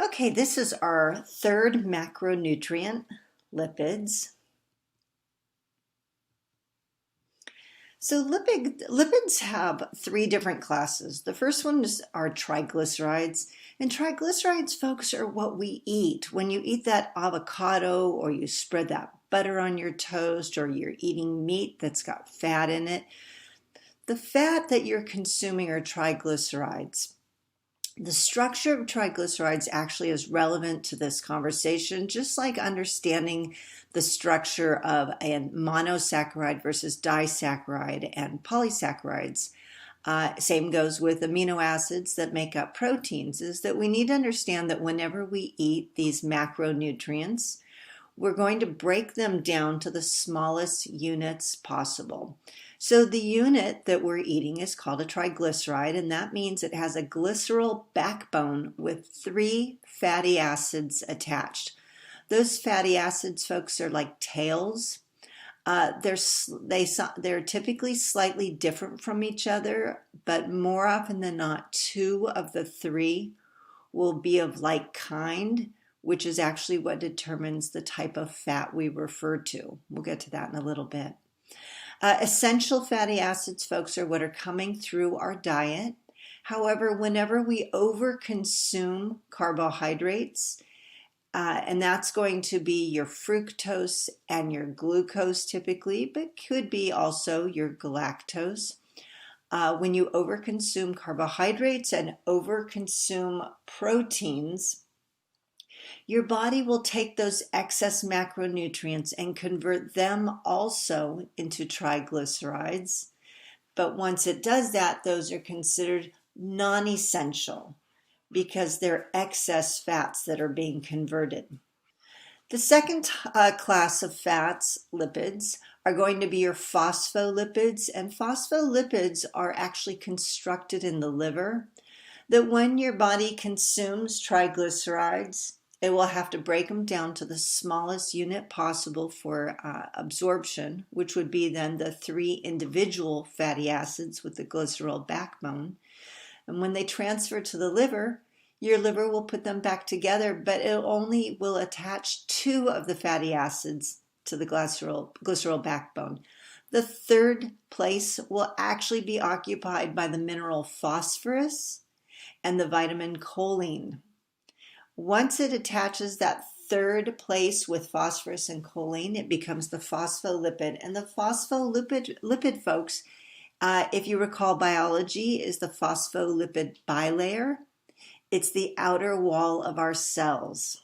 Okay, this is our third macronutrient, lipids. So lipids have three different classes. The first one are triglycerides. And triglycerides, folks, are what we eat. When you eat that avocado or you spread that butter on your toast or you're eating meat that's got fat in it, the fat that you're consuming are triglycerides. The structure of triglycerides actually is relevant to this conversation, just like understanding the structure of a monosaccharide versus disaccharide and polysaccharides. Same goes with amino acids that make up proteins, is that we need to understand that whenever we eat these macronutrients, we're going to break them down to the smallest units possible. So the unit that we're eating is called a triglyceride, and that means it has a glycerol backbone with 3 fatty acids attached. Those fatty acids, folks, are like tails. They're typically slightly different from each other, but more often than not, 2 of the 3 will be of like kind, which is actually what determines the type of fat we refer to. We'll get to that in a little bit. Essential fatty acids, folks, are what are coming through our diet. However, whenever we overconsume carbohydrates, and that's going to be your fructose and your glucose typically, but could be also your galactose. When you overconsume carbohydrates and overconsume proteins, your body will take those excess macronutrients and convert them also into triglycerides. But once it does that, those are considered non-essential because they're excess fats that are being converted. The second class of fats, lipids, are going to be your phospholipids, and phospholipids are actually constructed in the liver, that when your body consumes triglycerides, it will have to break them down to the smallest unit possible for absorption, which would be then the 3 individual fatty acids with the glycerol backbone. And when they transfer to the liver, your liver will put them back together, but it only will attach 2 of the fatty acids to the glycerol backbone. The third place will actually be occupied by the mineral phosphorus and the vitamin choline. Once it attaches that third place with phosphorus and choline, it becomes the phospholipid. And the phospholipid, folks, if you recall biology, is the phospholipid bilayer. It's the outer wall of our cells.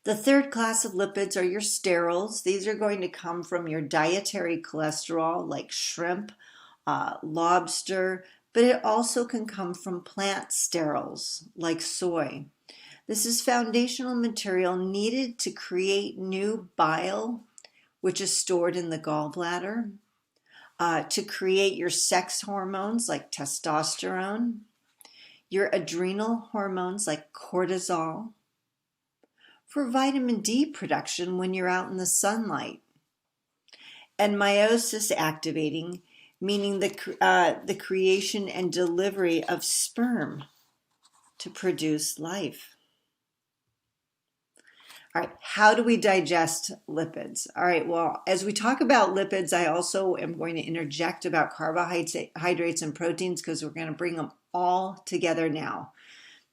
The third class of lipids are your sterols. These are going to come from your dietary cholesterol like shrimp, lobster, but it also can come from plant sterols like soy. This is foundational material needed to create new bile, which is stored in the gallbladder, to create your sex hormones like testosterone, your adrenal hormones like cortisol, for vitamin D production when you're out in the sunlight, and meiosis activating, meaning the creation and delivery of sperm to produce life. All right, how do we digest lipids? All right, well, as we talk about lipids, I also am going to interject about carbohydrates and proteins because we're going to bring them all together now.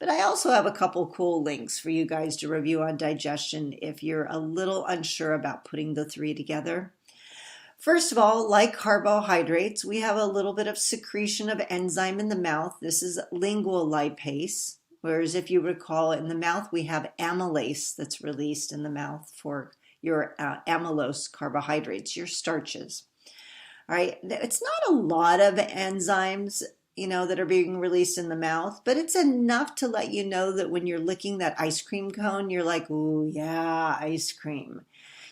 But I also have a couple cool links for you guys to review on digestion if you're a little unsure about putting the 3 together. First of all, like carbohydrates, we have a little bit of secretion of enzyme in the mouth. This is lingual lipase. Whereas if you recall, in the mouth, we have amylase that's released in the mouth for your amylose carbohydrates, your starches. All right, it's not a lot of enzymes, that are being released in the mouth, but it's enough to let you know that when you're licking that ice cream cone, you're like, ooh, yeah, ice cream.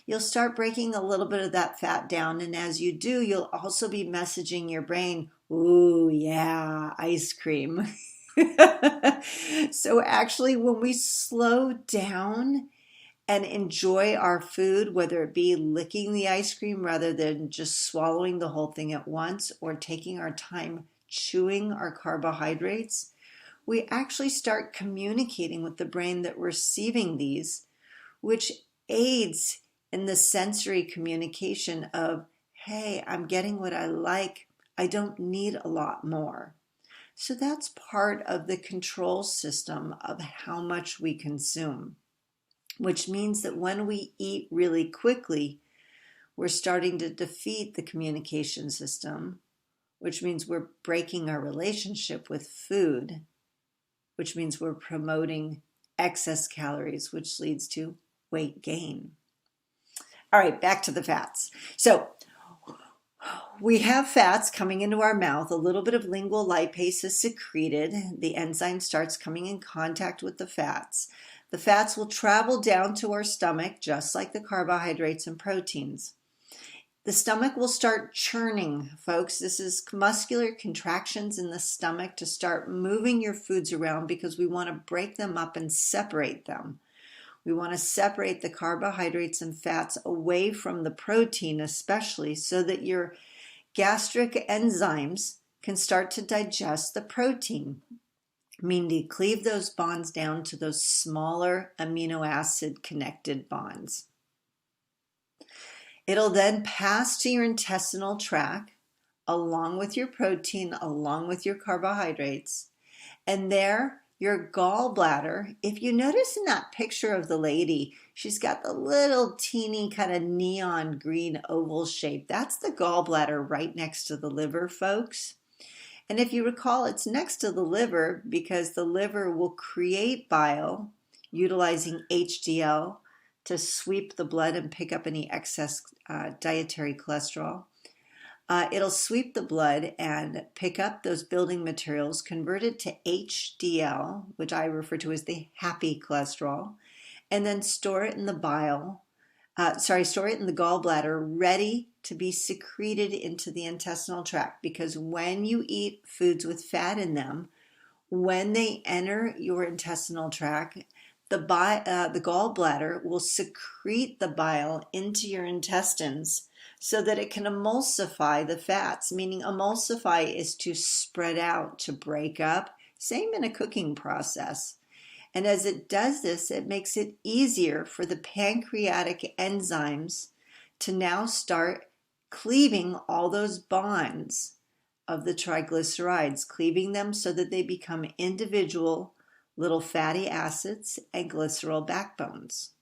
You'll start breaking a little bit of that fat down, and as you do, you'll also be messaging your brain, ooh, yeah, ice cream. So actually, when we slow down and enjoy our food, whether it be licking the ice cream rather than just swallowing the whole thing at once or taking our time chewing our carbohydrates, we actually start communicating with the brain that we're receiving these, which aids in the sensory communication of, hey, I'm getting what I like. I don't need a lot more. So that's part of the control system of how much we consume, which means that when we eat really quickly, we're starting to defeat the communication system, which means we're breaking our relationship with food, which means we're promoting excess calories, which leads to weight gain. All right, back to the fats. So we have fats coming into our mouth. A little bit of lingual lipase is secreted. The enzyme starts coming in contact with the fats. The fats will travel down to our stomach, just like the carbohydrates and proteins. The stomach will start churning, folks. This is muscular contractions in the stomach to start moving your foods around because we want to break them up and separate them. We want to separate the carbohydrates and fats away from the protein, especially so that your gastric enzymes can start to digest the protein, meaning to cleave those bonds down to those smaller amino acid connected bonds. It'll then pass to your intestinal tract along with your protein, along with your carbohydrates. And there, your gallbladder, if you notice in that picture of the lady, she's got the little teeny kind of neon green oval shape. That's the gallbladder right next to the liver, folks. And if you recall, it's next to the liver because the liver will create bile utilizing HDL to sweep the blood and pick up any excess dietary cholesterol. It'll sweep the blood and pick up those building materials, convert it to HDL, which I refer to as the happy cholesterol, and then store it in the store it in the gallbladder, ready to be secreted into the intestinal tract. Because when you eat foods with fat in them, when they enter your intestinal tract, the gallbladder will secrete the bile into your intestines so that it can emulsify the fats, meaning emulsify is to spread out, to break up, same in a cooking process. And as it does this, it makes it easier for the pancreatic enzymes to now start cleaving all those bonds of the triglycerides, cleaving them so that they become individual little fatty acids and glycerol backbones.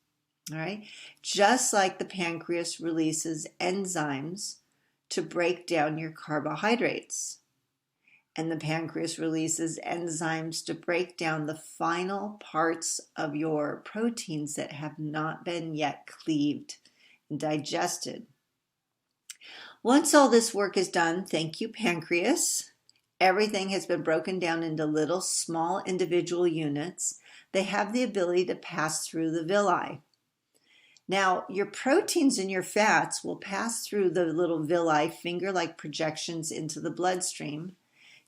All right, just like the pancreas releases enzymes to break down your carbohydrates, and the pancreas releases enzymes to break down the final parts of your proteins that have not been yet cleaved and digested. Once all this work is done, thank you, pancreas. Everything has been broken down into little small individual units. They have the ability to pass through the villi. Now, your proteins and your fats will pass through the little villi, finger-like projections into the bloodstream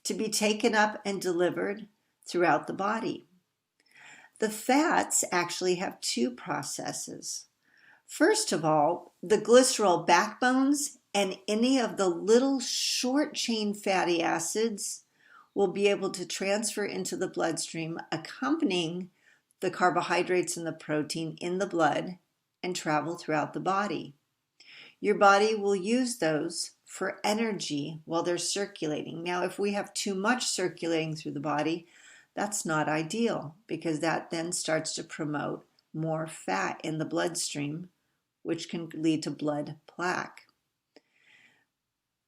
to be taken up and delivered throughout the body. The fats actually have two processes. First of all, the glycerol backbones and any of the little short-chain fatty acids will be able to transfer into the bloodstream, accompanying the carbohydrates and the protein in the blood and travel throughout the body. Your body will use those for energy while they're circulating. Now, if we have too much circulating through the body, that's not ideal because that then starts to promote more fat in the bloodstream, which can lead to blood plaque.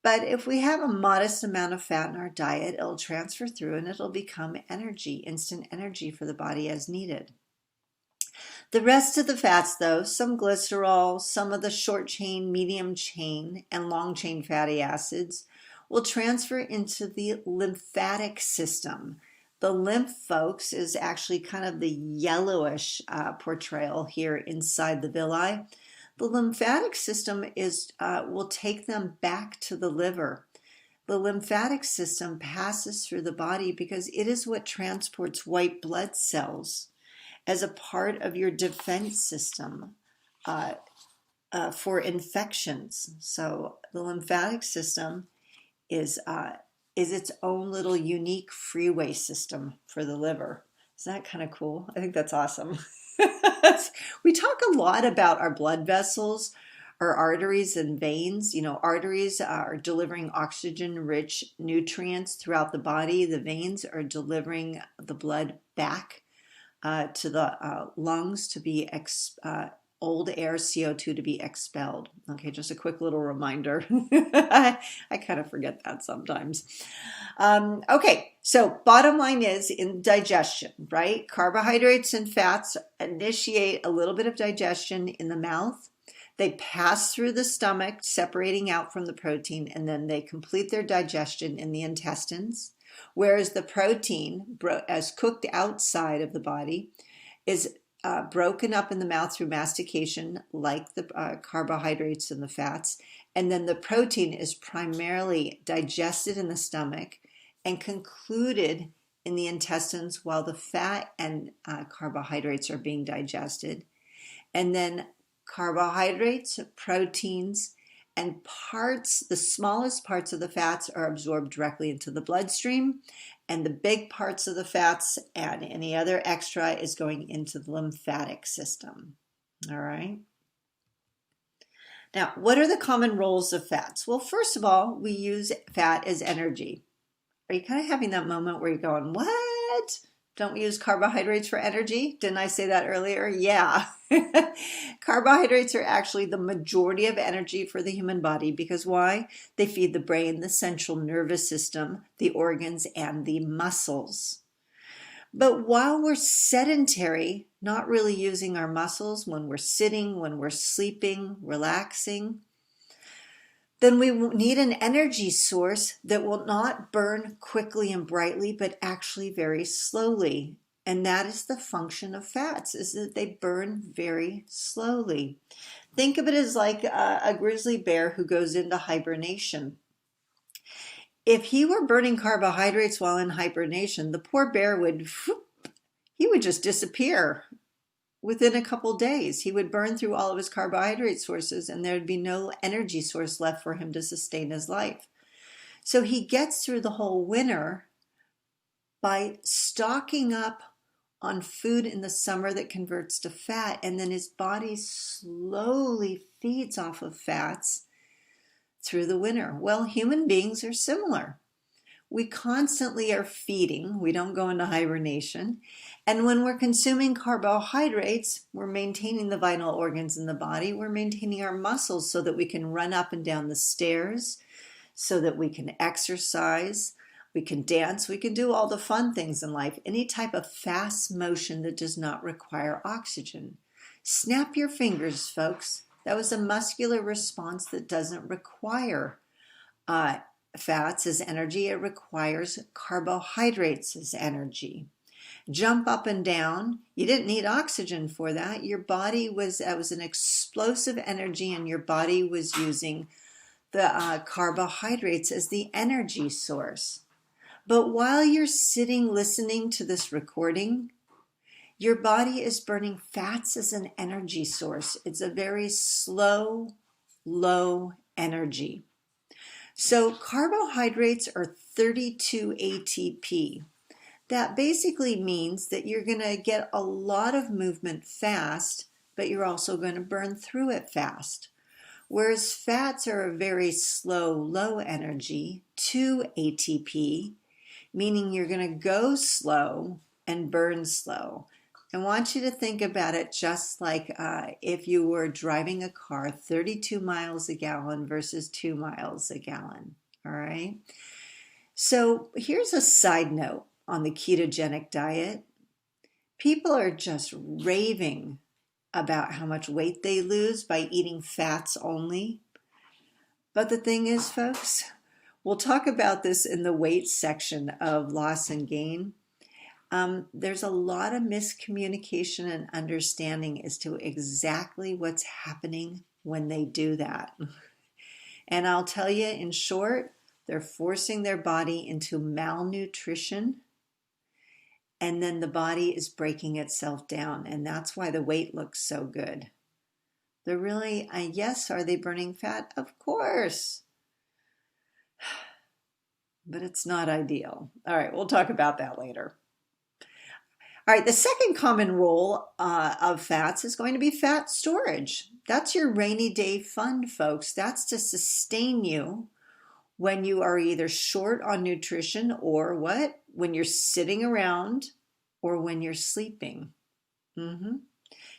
But if we have a modest amount of fat in our diet, it'll transfer through and it'll become energy, instant energy for the body as needed. The rest of the fats, though, some glycerol, some of the short chain, medium chain, and long chain fatty acids, will transfer into the lymphatic system. The lymph, folks, is actually kind of the yellowish portrayal here inside the villi. The lymphatic system will take them back to the liver. The lymphatic system passes through the body because it is what transports white blood cells as a part of your defense system for infections. So the lymphatic system is is its own little unique freeway system for the liver. Isn't that kind of cool? I think that's awesome. We talk a lot about our blood vessels, our arteries and veins. You know, arteries are delivering oxygen-rich nutrients throughout the body. The veins are delivering the blood back to the lungs to be old air, CO2 to be expelled. Okay, just a quick little reminder. I kind of forget that sometimes. Okay, so bottom line is in digestion, right? Carbohydrates and fats initiate a little bit of digestion in the mouth. They pass through the stomach, separating out from the protein, and then they complete their digestion in the intestines. Whereas the protein, as cooked outside of the body, is broken up in the mouth through mastication, like the carbohydrates and the fats. And then the protein is primarily digested in the stomach and concluded in the intestines while the fat and carbohydrates are being digested. And then carbohydrates, proteins, and the smallest parts of the fats are absorbed directly into the bloodstream, and the big parts of the fats and any other extra is going into the lymphatic system. All right. Now, what are the common roles of fats? Well, first of all, we use fat as energy. Are you kind of having that moment where you're going, what? Don't we use carbohydrates for energy? Didn't I say that earlier? Yeah. Carbohydrates are actually the majority of energy for the human body because why? They feed the brain, the central nervous system, the organs, and the muscles. But while we're sedentary, not really using our muscles when we're sitting, when we're sleeping, relaxing, then we need an energy source that will not burn quickly and brightly, but actually very slowly. And that is the function of fats, is that they burn very slowly. Think of it as like a grizzly bear who goes into hibernation. If he were burning carbohydrates while in hibernation, the poor bear would just disappear. Within a couple days, he would burn through all of his carbohydrate sources and there would be no energy source left for him to sustain his life. So he gets through the whole winter by stocking up on food in the summer that converts to fat, and then his body slowly feeds off of fats through the winter. Well, human beings are similar. We constantly are feeding. We don't go into hibernation. And when we're consuming carbohydrates, we're maintaining the vital organs in the body. We're maintaining our muscles so that we can run up and down the stairs, so that we can exercise, we can dance, we can do all the fun things in life. Any type of fast motion that does not require oxygen. Snap your fingers, folks. That was a muscular response that doesn't require fats as energy. It requires carbohydrates as energy. Jump up and down. You didn't need oxygen for that. Your body was an explosive energy, and your body was using the carbohydrates as the energy source. But while you're sitting listening to this recording, your body is burning fats as an energy source. It's a very slow, low energy. So carbohydrates are 32 ATP. That basically means that you're going to get a lot of movement fast, but you're also going to burn through it fast. Whereas fats are a very slow, low energy, 2 ATP, meaning you're going to go slow and burn slow. I want you to think about it just like if you were driving a car 32 miles a gallon versus 2 miles a gallon, all right? So here's a side note on the ketogenic diet. People are just raving about how much weight they lose by eating fats only. But the thing is, folks, we'll talk about this in the weight section of loss and gain. There's a lot of miscommunication and understanding as to exactly what's happening when they do that. And I'll tell you in short, they're forcing their body into malnutrition, and then the body is breaking itself down, and that's why the weight looks so good. They're really, yes, are they burning fat? Of course. but it's not ideal. All right, we'll talk about that later. All right, the second common role of fats is going to be fat storage. That's your rainy day fund, folks. That's to sustain you when you are either short on nutrition or what? When you're sitting around or when you're sleeping.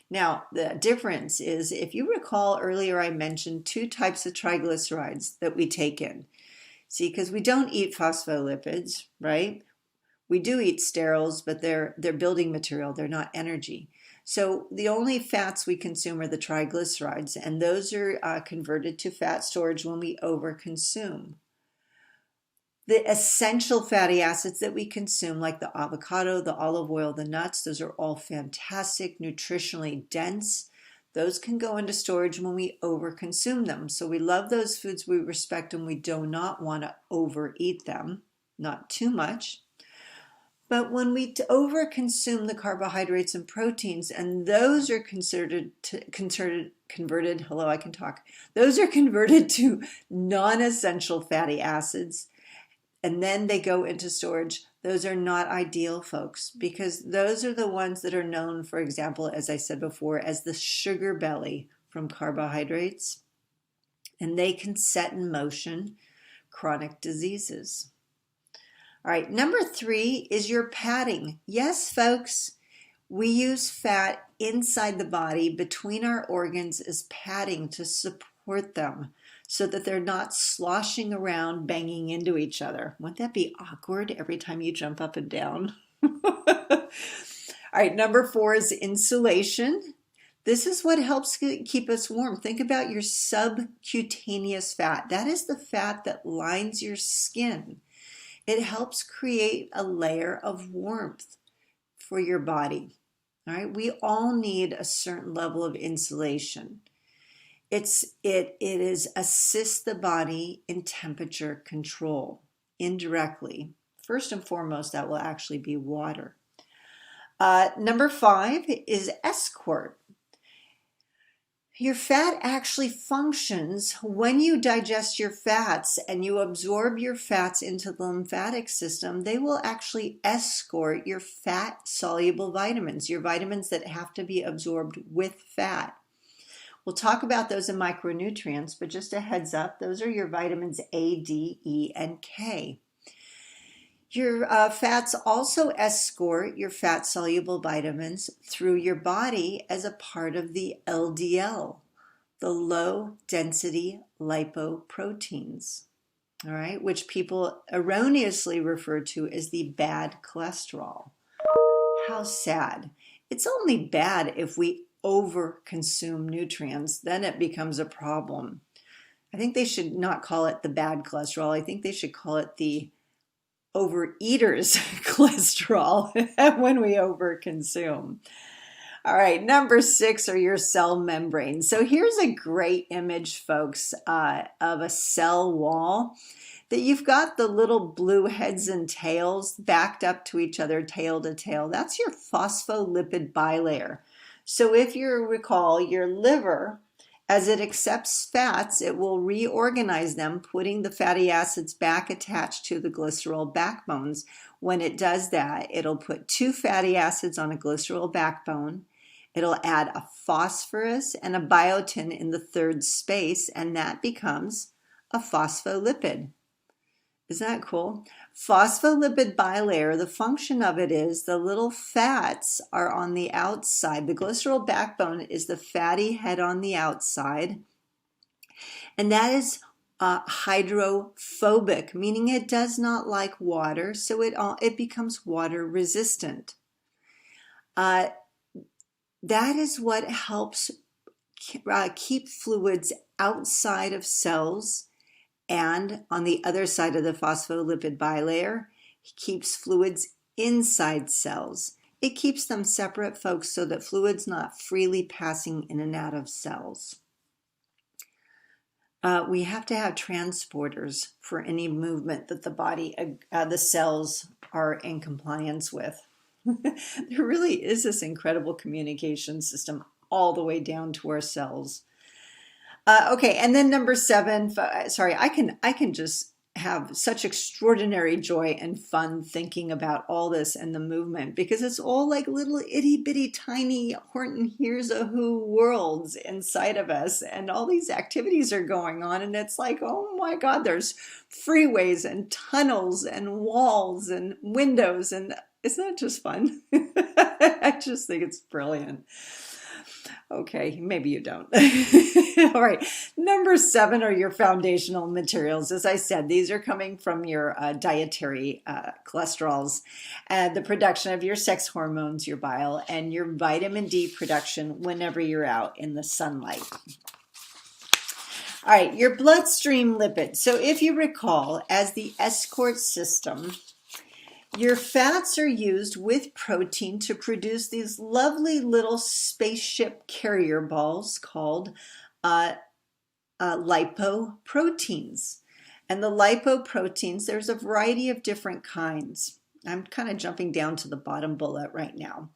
Now, the difference is, if you recall earlier, I mentioned two types of triglycerides that we take in. See, because we don't eat phospholipids, right? We do eat sterols, but they're building material. They're not energy. So the only fats we consume are the triglycerides, and those are converted to fat storage when we overconsume. The essential fatty acids that we consume, like the avocado, the olive oil, the nuts, those are all fantastic, nutritionally dense. Those can go into storage when we overconsume them. So we love those foods, we respect them, we do not want to overeat them, not too much. But when we overconsume the carbohydrates and proteins, and those are converted, hello, I can talk. Those are converted to non-essential fatty acids, and then they go into storage. Those are not ideal, folks, because those are the ones that are known, for example, as I said before, as the sugar belly from carbohydrates, and they can set in motion chronic diseases. All right, number 3 is your padding. Yes, folks, we use fat inside the body between our organs as padding to support them so that they're not sloshing around banging into each other. Wouldn't that be awkward every time you jump up and down? All right, number 4 is insulation. This is what helps keep us warm. Think about your subcutaneous fat. That is the fat that lines your skin. It helps create a layer of warmth for your body. All right, we all need a certain level of insulation. It assists the body in temperature control indirectly. First and foremost, that will actually be water. Number 5 is escort. Your fat actually functions when you digest your fats and you absorb your fats into the lymphatic system. They will actually escort your fat-soluble vitamins, your vitamins that have to be absorbed with fat. We'll talk about those in micronutrients, but just a heads up, those are your vitamins A, D, E, and K. Your fats also escort your fat-soluble vitamins through your body as a part of the LDL, the low-density lipoproteins, all right, which people erroneously refer to as the bad cholesterol. How sad. It's only bad if we overconsume nutrients, then it becomes a problem. I think they should not call it the bad cholesterol. I think they should call it the overeaters cholesterol when we overconsume. All right, number 6 are your cell membranes. So here's a great image, folks, of a cell wall that you've got the little blue heads and tails backed up to each other, tail to tail. That's your phospholipid bilayer. So if you recall, your liver, as it accepts fats, it will reorganize them, putting the fatty acids back attached to the glycerol backbones. When it does that, it'll put 2 fatty acids on a glycerol backbone. It'll add a phosphorus and a biotin in the 3rd space, and that becomes a phospholipid. Isn't that cool? Phospholipid bilayer, the function of it is the little fats are on the outside. The glycerol backbone is the fatty head on the outside. And that is hydrophobic, meaning it does not like water, so it becomes water resistant. That is what helps keep fluids outside of cells. And on the other side of the phospholipid bilayer, it keeps fluids inside cells. It keeps them separate, folks, so that fluid's not freely passing in and out of cells. We have to have transporters for any movement that the body, the cells are in compliance with. There really is this incredible communication system all the way down to our cells. Okay, and then number 7, sorry, I can just have such extraordinary joy and fun thinking about all this and the movement, because it's all like little itty bitty tiny Horton Hears a Who worlds inside of us, and all these activities are going on, and it's like, oh my God, there's freeways and tunnels and walls and windows, and isn't that just fun? I just think it's brilliant. Okay, maybe you don't. All right. Number 7 are your foundational materials. As I said, these are coming from your dietary cholesterols, the production of your sex hormones, your bile, and your vitamin D production whenever you're out in the sunlight. All right, your bloodstream lipids. So if you recall, as the escort system, your fats are used with protein to produce these lovely little spaceship carrier balls called lipoproteins. And the lipoproteins, there's a variety of different kinds. I'm kind of jumping down to the bottom bullet right now.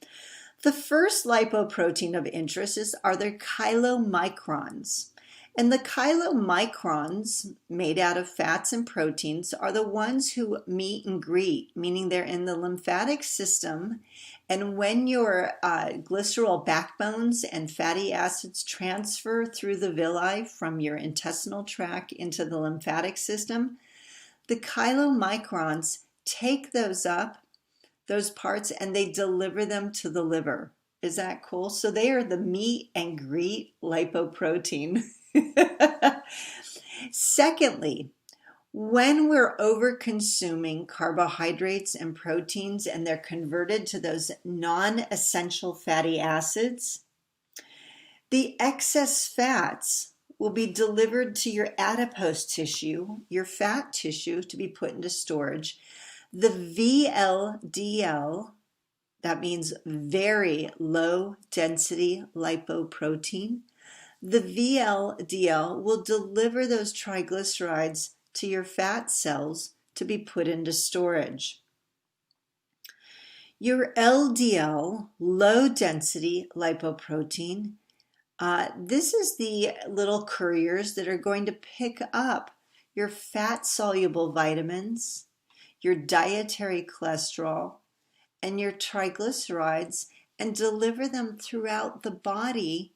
The first lipoprotein of interest are the chylomicrons. And the chylomicrons, made out of fats and proteins, are the ones who meet and greet, meaning they're in the lymphatic system. And when your glycerol backbones and fatty acids transfer through the villi from your intestinal tract into the lymphatic system, the chylomicrons take those parts, and they deliver them to the liver. Is that cool? So they are the meet and greet lipoprotein. Secondly, when we're over-consuming carbohydrates and proteins and they're converted to those non-essential fatty acids, the excess fats will be delivered to your adipose tissue, your fat tissue, to be put into storage. The VLDL, that means very low density lipoprotein, the VLDL will deliver those triglycerides to your fat cells to be put into storage. Your LDL, low density lipoprotein, this is the little couriers that are going to pick up your fat soluble vitamins, your dietary cholesterol, and your triglycerides, and deliver them throughout the body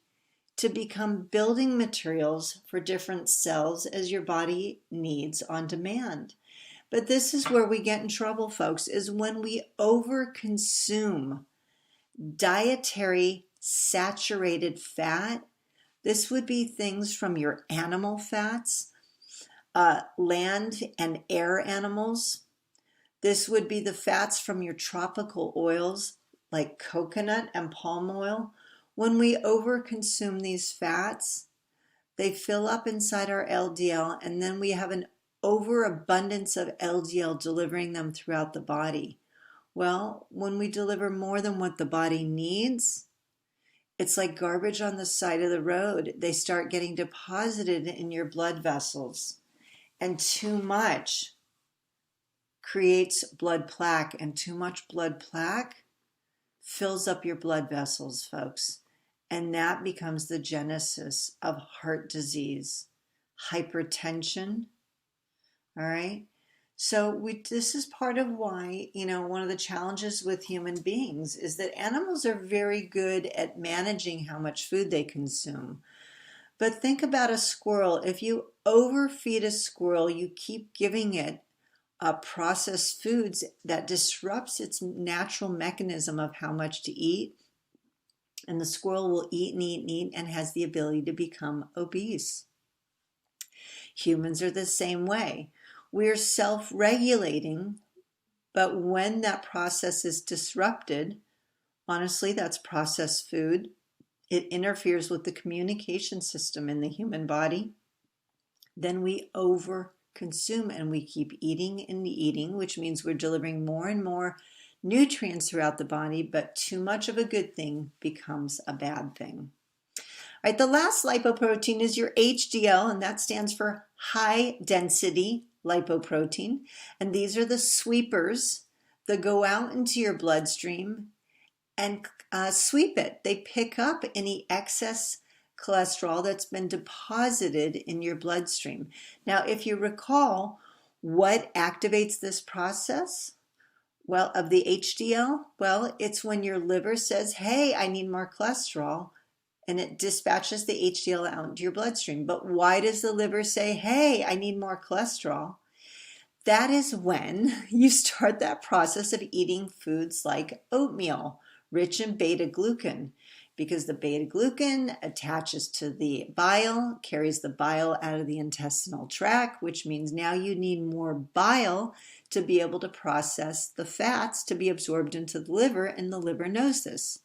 to become building materials for different cells as your body needs on demand. But this is where we get in trouble, folks, is when we overconsume dietary saturated fat. This would be things from your animal fats, land and air animals. This would be the fats from your tropical oils like coconut and palm oil. When we overconsume these fats, they fill up inside our LDL, and then we have an overabundance of LDL delivering them throughout the body. Well, when we deliver more than what the body needs, it's like garbage on the side of the road. They start getting deposited in your blood vessels, and too much creates blood plaque, and too much blood plaque fills up your blood vessels, folks. And that becomes the genesis of heart disease, hypertension. All right. So this is part of why, one of the challenges with human beings is that animals are very good at managing how much food they consume. But think about a squirrel. If you overfeed a squirrel, you keep giving it processed foods, that disrupts its natural mechanism of how much to eat. And the squirrel will eat and eat and eat and has the ability to become obese. Humans are the same way. We're self-regulating, but when that process is disrupted, honestly, that's processed food. It interferes with the communication system in the human body. Then we overconsume and we keep eating and eating, which means we're delivering more and more nutrients throughout the body, but too much of a good thing becomes a bad thing. All right, the last lipoprotein is your HDL, and that stands for high density lipoprotein. And these are the sweepers that go out into your bloodstream and sweep it. They pick up any excess cholesterol that's been deposited in your bloodstream. Now, if you recall, What activates this process? Well, of the HDL, well, it's when your liver says, hey, I need more cholesterol, and it dispatches the HDL out into your bloodstream. But why does the liver say, hey, I need more cholesterol? That is when you start that process of eating foods like oatmeal, rich in beta glucan, because the beta glucan attaches to the bile, carries the bile out of the intestinal tract, which means now you need more bile to be able to process the fats to be absorbed into the liver, and the liver knows this.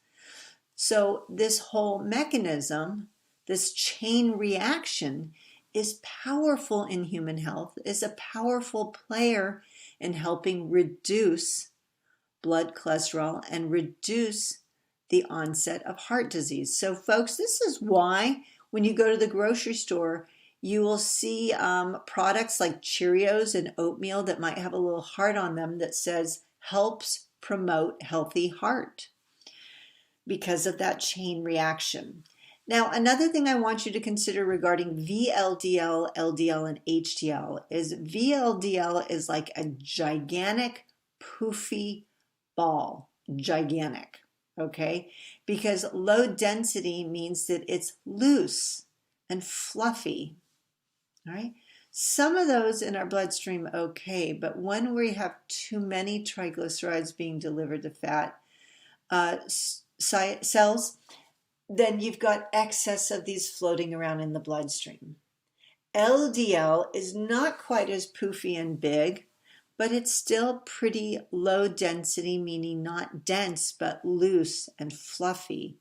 So this whole mechanism, this chain reaction, is powerful in human health, is a powerful player in helping reduce blood cholesterol and reduce the onset of heart disease. So folks, this is why when you go to the grocery store, you will see products like Cheerios and oatmeal that might have a little heart on them that says helps promote healthy heart, because of that chain reaction. Now, another thing I want you to consider regarding VLDL, LDL, and HDL is VLDL is like a gigantic poofy ball, gigantic, okay? Because low density means that it's loose and fluffy, all right? Some of those in our bloodstream, okay, but when we have too many triglycerides being delivered to fat cells, then you've got excess of these floating around in the bloodstream. LDL is not quite as poofy and big, but it's still pretty low density, meaning not dense, but loose and fluffy.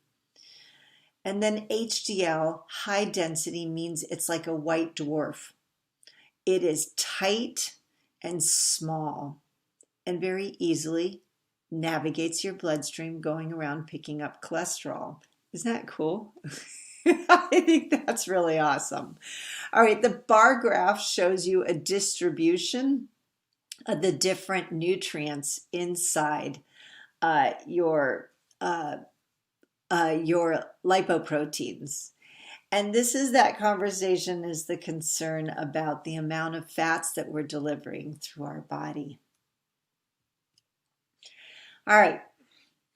And then HDL, high density, means it's like a white dwarf. It is tight and small and very easily navigates your bloodstream going around picking up cholesterol. Isn't that cool? I think that's really awesome. All right, the bar graph shows you a distribution of the different nutrients inside your lipoproteins. And this is that conversation, is the concern about the amount of fats that we're delivering through our body. All right,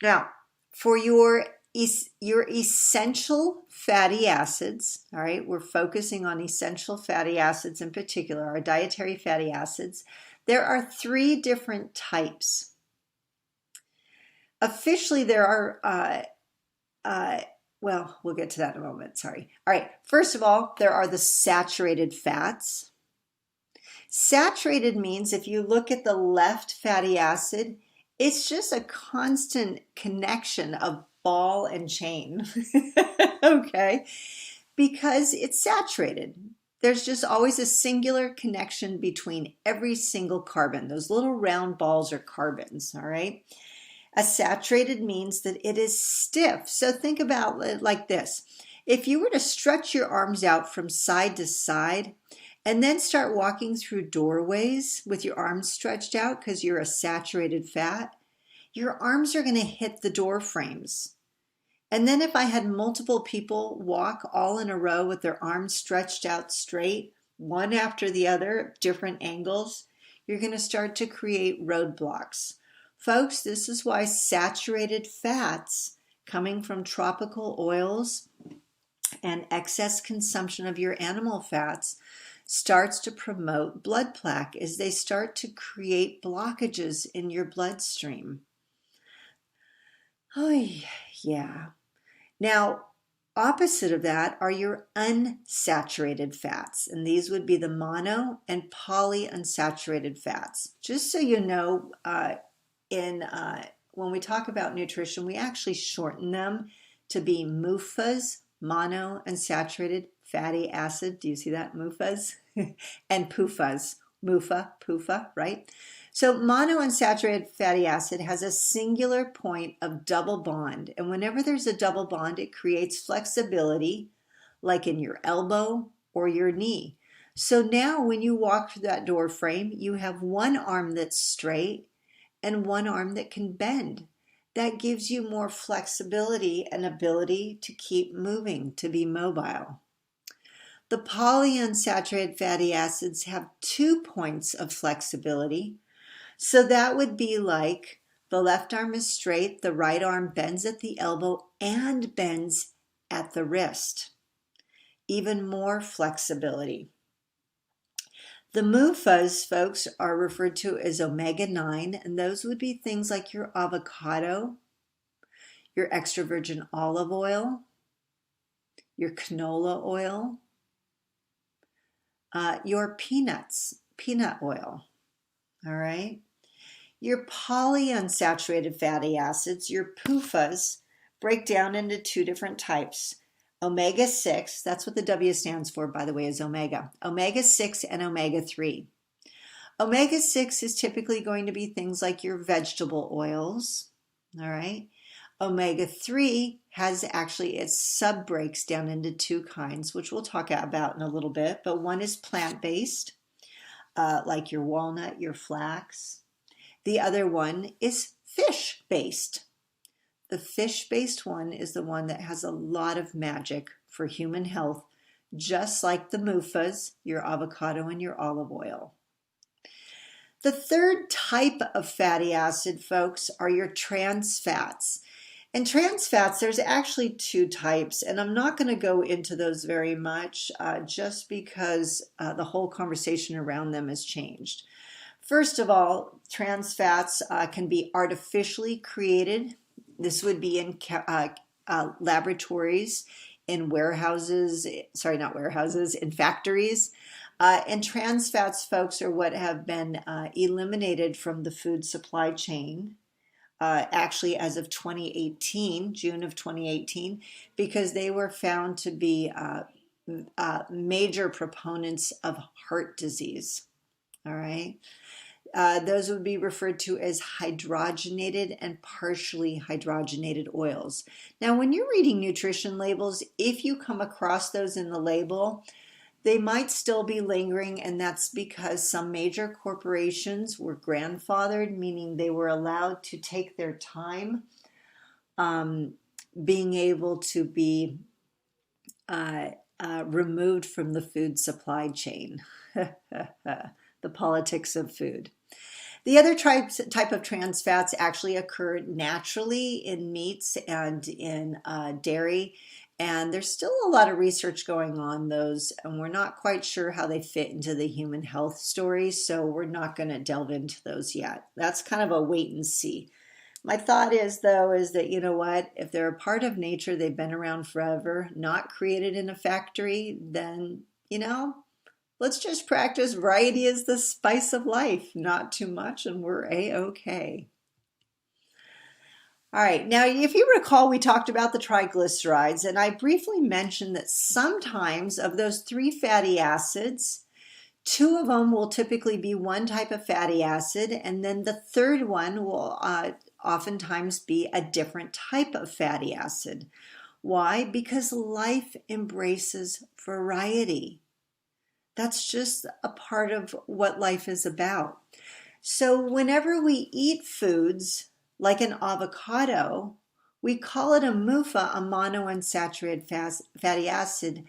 now for your essential fatty acids, all right, we're focusing on essential fatty acids in particular, our dietary fatty acids. There are 3 different types. Officially, there are, well, we'll get to that in a moment, sorry. All right, first of all, there are the saturated fats. Saturated means if you look at the left fatty acid, it's just a constant connection of ball and chain, okay? Because it's saturated. There's just always a singular connection between every single carbon. Those little round balls are carbons, all right? A saturated means that it is stiff. So think about it like this. If you were to stretch your arms out from side to side and then start walking through doorways with your arms stretched out because you're a saturated fat, your arms are going to hit the door frames. And then if I had multiple people walk all in a row with their arms stretched out straight, one after the other, different angles, you're going to start to create roadblocks. Folks, this is why saturated fats coming from tropical oils and excess consumption of your animal fats starts to promote blood plaque, as they start to create blockages in your bloodstream. Oh, yeah. Now, opposite of that are your unsaturated fats, and these would be the mono and polyunsaturated fats. Just so you know, when we talk about nutrition, we actually shorten them to be MUFAs, monounsaturated fatty acid. Do you see that? MUFAs and PUFAs. MUFA, PUFA, right? So monounsaturated fatty acid has a singular point of double bond. And whenever there's a double bond, it creates flexibility, like in your elbow or your knee. So now when you walk through that door frame, you have one arm that's straight and one arm that can bend. That gives you more flexibility and ability to keep moving, to be mobile. The polyunsaturated fatty acids have 2 points of flexibility. So that would be like the left arm is straight, the right arm bends at the elbow and bends at the wrist. Even more flexibility. The MUFAs, folks, are referred to as omega-9, and those would be things like your avocado, your extra virgin olive oil, your canola oil, your peanut oil, all right? Your polyunsaturated fatty acids, your PUFAs, break down into 2 different types. Omega-6, that's what the W stands for, by the way, is omega. Omega-6 and omega-3. Omega-6 is typically going to be things like your vegetable oils, all right? Omega-3 has actually, its sub-breaks down into 2 kinds, which we'll talk about in a little bit, but one is plant-based, like your walnut, your flax. The other one is fish-based. The fish-based one is the one that has a lot of magic for human health, just like the MUFAs, your avocado and your olive oil. The third type of fatty acid, folks, are your trans fats. And trans fats, there's actually 2 types, and I'm not going to go into those very much just because the whole conversation around them has changed. First of all, trans fats can be artificially created. This would be in laboratories, in warehouses, sorry, not warehouses, in factories. And trans fats, folks, are what have been eliminated from the food supply chain, actually as of 2018, June of 2018, because they were found to be major proponents of heart disease, all right? Those would be referred to as hydrogenated and partially hydrogenated oils. Now, when you're reading nutrition labels, if you come across those in the label, they might still be lingering, and that's because some major corporations were grandfathered, meaning they were allowed to take their time being able to be removed from the food supply chain. The politics of food. The other type of trans fats actually occur naturally in meats and in dairy, and there's still a lot of research going on those, and we're not quite sure how they fit into the human health story, so we're not going to delve into those yet. That's kind of a wait and see. My thought is, though, is that, you know what, if they're a part of nature, they've been around forever, not created in a factory, then, you know, let's just practice variety is the spice of life, not too much, and we're A-okay. All right, now if you recall, we talked about the triglycerides, and I briefly mentioned that sometimes of those 3 fatty acids, 2 of them will typically be one type of fatty acid, and then the third one will oftentimes be a different type of fatty acid. Why? Because life embraces variety. That's just a part of what life is about. So whenever we eat foods like an avocado, we call it a MUFA, a monounsaturated fatty acid,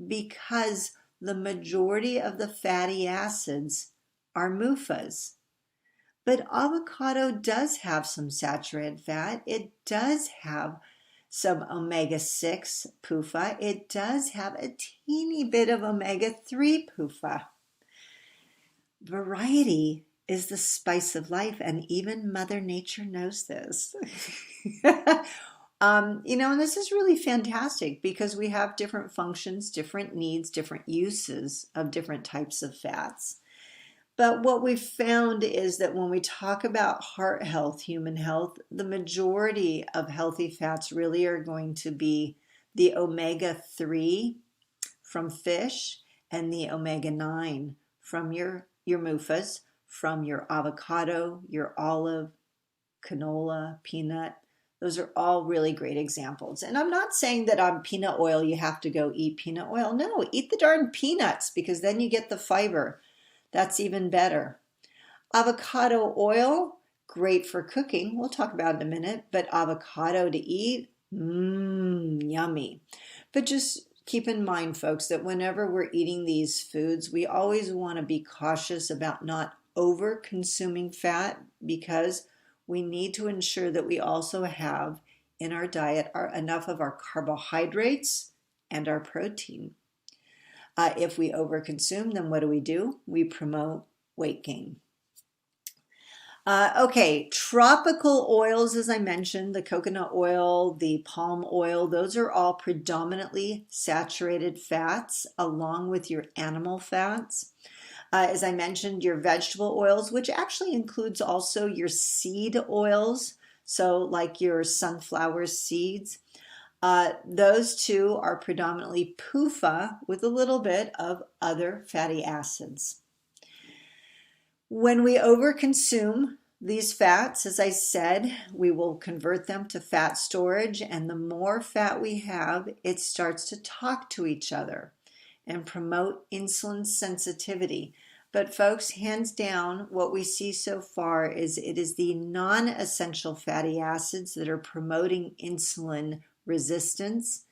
because the majority of the fatty acids are MUFAs. But avocado does have some saturated fat. It does have some omega-6 PUFA. It does have a teeny bit of omega-3 PUFA. Variety is the spice of life, and even Mother Nature knows this. You know, and this is really fantastic because we have different functions, different needs, different uses of different types of fats. But what we've found is that when we talk about heart health, human health, the majority of healthy fats really are going to be the omega-3 from fish and the omega-9 from your MUFAs, from your avocado, your olive, canola, peanut. Those are all really great examples. And I'm not saying that on peanut oil you have to go eat peanut oil. No, eat the darn peanuts because then you get the fiber. That's even better. Avocado oil, great for cooking. We'll talk about it in a minute. But avocado to eat, yummy. But just keep in mind, folks, that whenever we're eating these foods, we always want to be cautious about not over consuming fat, because we need to ensure that we also have in our diet enough of our carbohydrates and our protein. If we overconsume, then what do? We promote weight gain. Okay, tropical oils, as I mentioned, the coconut oil, the palm oil, those are all predominantly saturated fats along with your animal fats. As I mentioned, your vegetable oils, which actually includes also your seed oils, so like your sunflower seeds. Those two are predominantly PUFA with a little bit of other fatty acids. When we overconsume these fats, as I said, we will convert them to fat storage, and the more fat we have, it starts to talk to each other and promote insulin sensitivity. But folks, hands down, what we see so far is it is the non-essential fatty acids that are promoting insulin resistance,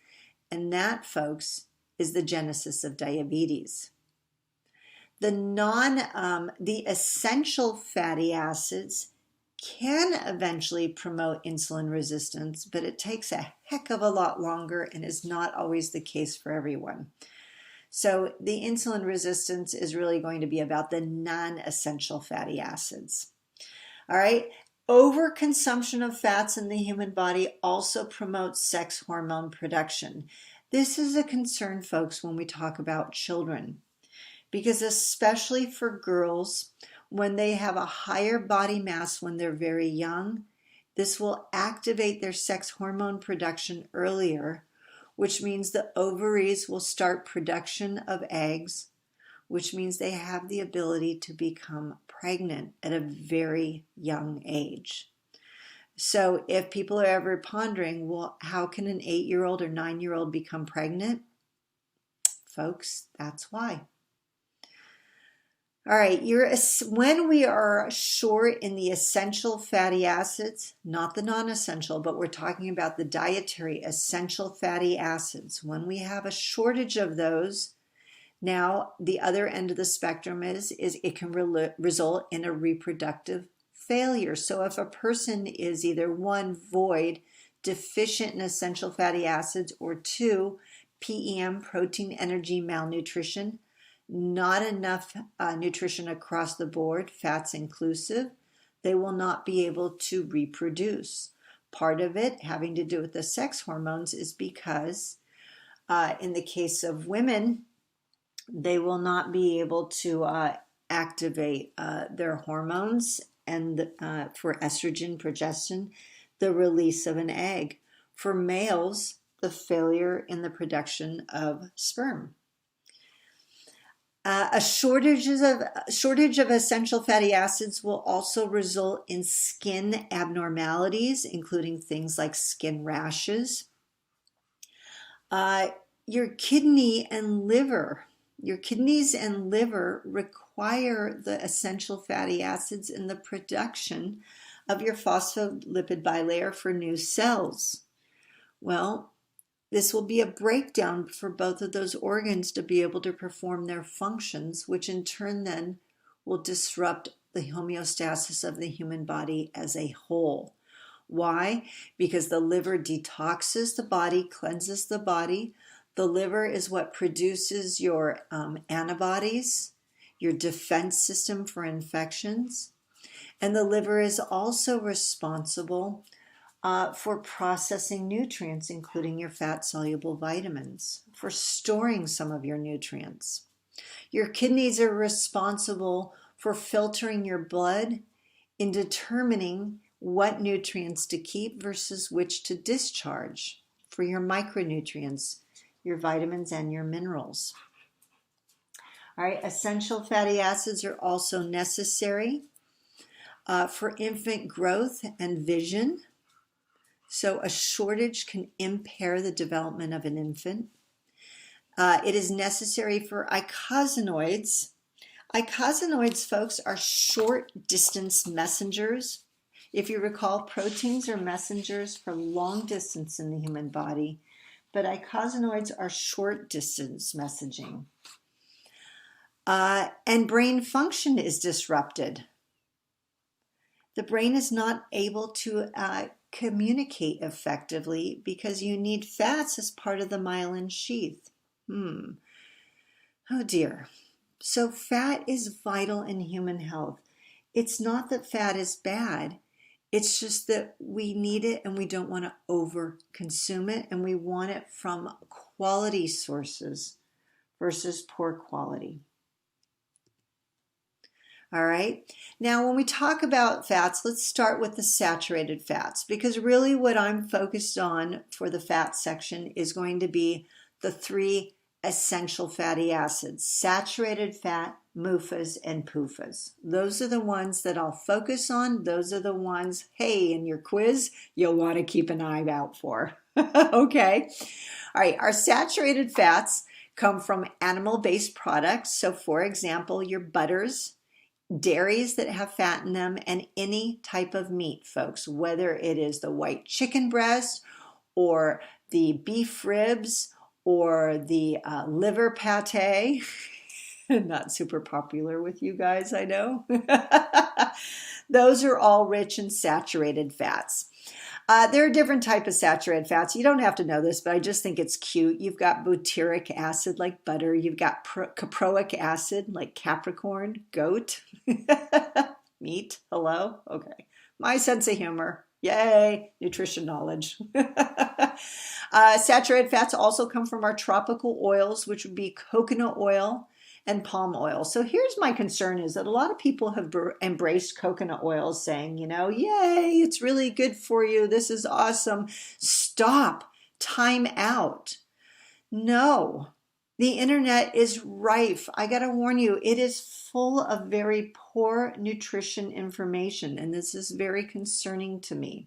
and that, folks, is the genesis of diabetes. The essential fatty acids can eventually promote insulin resistance, but it takes a heck of a lot longer and is not always the case for everyone. So the insulin resistance is really going to be about the non-essential fatty acids. All right. Overconsumption of fats in the human body also promotes sex hormone production. This is a concern, folks, when we talk about children, because especially for girls, when they have a higher body mass when they're very young, this will activate their sex hormone production earlier, which means the ovaries will start production of eggs, which means they have the ability to become pregnant at a very young age. So if people are ever pondering, well, how can an 8-year-old or 9-year-old become pregnant? Folks, that's why. All right, when we are short in the essential fatty acids, not the non-essential, but we're talking about the dietary essential fatty acids. When we have a shortage of those, now the other end of the spectrum is it can result in a reproductive failure. So if a person is either 1, void, deficient in essential fatty acids, or 2, PEM, protein energy malnutrition, not enough nutrition across the board, fats inclusive, they will not be able to reproduce. Part of it having to do with the sex hormones is because in the case of women, they will not be able to activate their hormones and for estrogen, progestin, the release of an egg. For males, the failure in the production of sperm. A shortage of essential fatty acids will also result in skin abnormalities, including things like skin rashes. Your kidneys and liver require the essential fatty acids in the production of your phospholipid bilayer for new cells. Well, this will be a breakdown for both of those organs to be able to perform their functions, which in turn then will disrupt the homeostasis of the human body as a whole. Why? Because the liver detoxes the body, cleanses the body. The liver is what produces your antibodies, your defense system for infections. And the liver is also responsible for processing nutrients, including your fat-soluble vitamins, for storing some of your nutrients. Your kidneys are responsible for filtering your blood in determining what nutrients to keep versus which to discharge for your micronutrients, your vitamins, and your minerals. All right, essential fatty acids are also necessary for infant growth and vision. So a shortage can impair the development of an infant. It is necessary for eicosanoids. Eicosanoids, folks, are short distance messengers. If you recall, proteins are messengers for long distance in the human body, but icosanoids are short distance messaging. And brain function is disrupted. The brain is not able to communicate effectively because you need fats as part of the myelin sheath. Oh dear. So fat is vital in human health. It's not that fat is bad. It's just that we need it and we don't want to over consume it, and we want it from quality sources versus poor quality. All right. Now, when we talk about fats, let's start with the saturated fats, because really what I'm focused on for the fat section is going to be the 3 essential fatty acids: saturated fat, MUFAs, and PUFAs. Those are the ones that I'll focus on. Those are the ones, hey, in your quiz, you'll want to keep an eye out for. Okay. All right. Our saturated fats come from animal-based products. So, for example, your butters, dairies that have fat in them, and any type of meat, folks, whether it is the white chicken breast or the beef ribs or the liver pate. Not super popular with you guys, I know. Those are all rich in saturated fats. There are different types of saturated fats. You don't have to know this, but I just think it's cute. You've got butyric acid like butter. You've got caproic acid like Capricorn, goat, meat. Hello? Okay. My sense of humor. Yay, nutrition knowledge. Saturated fats also come from our tropical oils, which would be coconut oil and palm oil. So here's my concern, is that a lot of people have embraced coconut oil, saying, yay, it's really good for you. This is awesome. Stop. Time out. No, the internet is rife. I got to warn you, it is full of very poor nutrition information, and this is very concerning to me.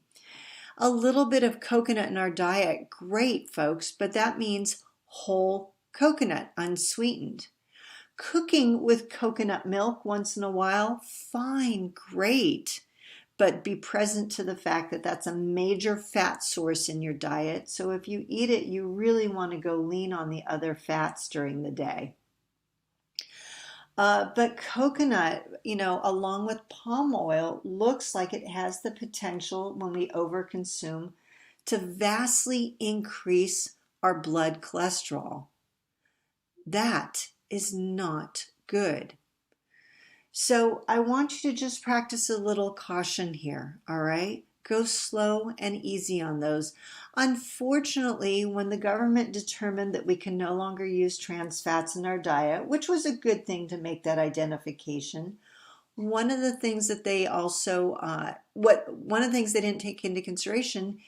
A little bit of coconut in our diet, great, folks, but that means whole coconut, unsweetened. Cooking with coconut milk once in a while, fine, great, but be present to the fact that that's a major fat source in your diet. So if you eat it, you really want to go lean on the other fats during the day. But coconut, along with palm oil, looks like it has the potential, when we overconsume, to vastly increase our blood cholesterol. That is not good. So I want you to just practice a little caution here, all right? Go slow and easy on those. Unfortunately, when the government determined that we can no longer use trans fats in our diet, which was a good thing to make that identification, one of the things that they also, one of the things they didn't take into consideration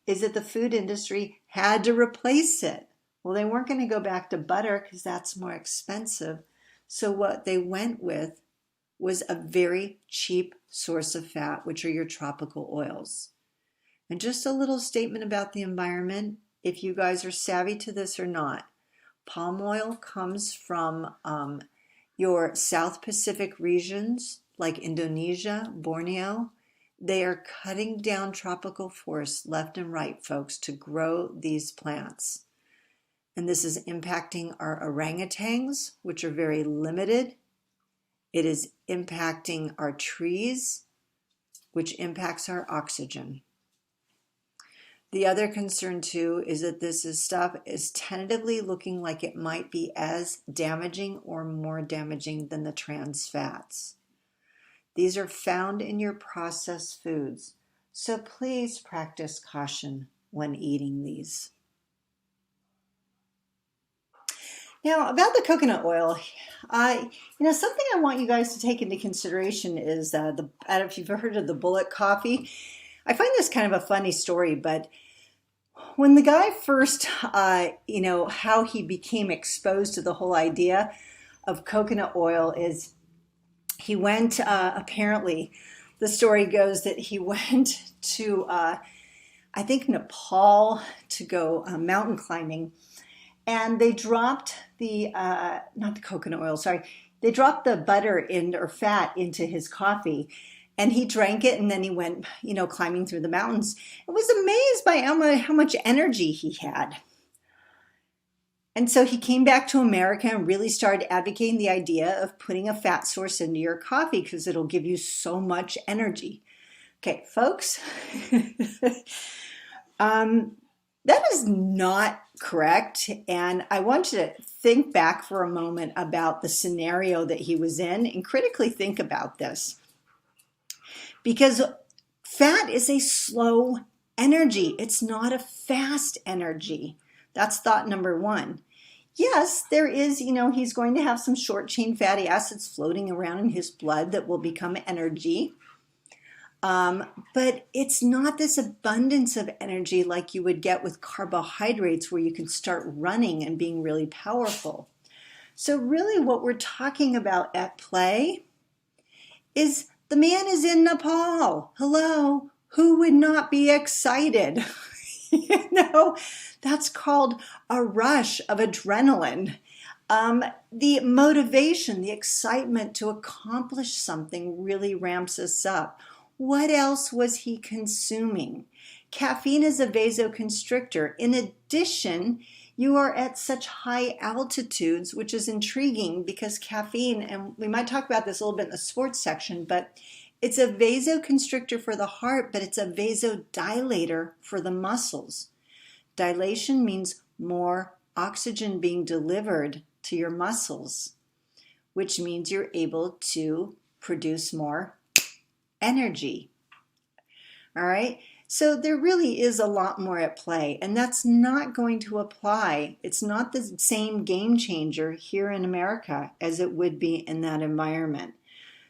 is that the food industry had to replace it. Well, they weren't going to go back to butter because that's more expensive. So what they went with was a very cheap source of fat, which are your tropical oils. And just a little statement about the environment, if you guys are savvy to this or not. Palm oil comes from your South Pacific regions like Indonesia, Borneo. They are cutting down tropical forests left and right, folks, to grow these plants. And this is impacting our orangutans, which are very limited. It is impacting our trees, which impacts our oxygen. The other concern too is that this stuff is tentatively looking like it might be as damaging or more damaging than the trans fats. These are found in your processed foods, so please practice caution when eating these. Now, about the coconut oil, something I want you guys to take into consideration is I don't know if you've heard of the bullet coffee. I find this kind of a funny story, but when the guy first, how he became exposed to the whole idea of coconut oil is he went, apparently, the story goes that he went to, I think, Nepal to go mountain climbing. And they dropped not the coconut oil, sorry. They dropped the butter or fat into his coffee, and he drank it, and then he went, climbing through the mountains. I was amazed by how much energy he had. And so he came back to America and really started advocating the idea of putting a fat source into your coffee because it'll give you so much energy. Okay, folks, that is not correct. And I want you to think back for a moment about the scenario that he was in and critically think about this. Because fat is a slow energy. It's not a fast energy. That's thought number one. Yes, there is, he's going to have some short chain fatty acids floating around in his blood that will become energy. But it's not this abundance of energy like you would get with carbohydrates where you can start running and being really powerful. So really what we're talking about at play is the man is in Nepal. Hello, who would not be excited? That's called a rush of adrenaline. The motivation, the excitement to accomplish something really ramps us up. What else was he consuming? Caffeine is a vasoconstrictor. In addition, you are at such high altitudes, which is intriguing because caffeine, and we might talk about this a little bit in the sports section, but it's a vasoconstrictor for the heart, but it's a vasodilator for the muscles. Dilation means more oxygen being delivered to your muscles, which means you're able to produce more energy. All right. So there really is a lot more at play, and that's not going to apply. It's not the same game changer here in America as it would be in that environment.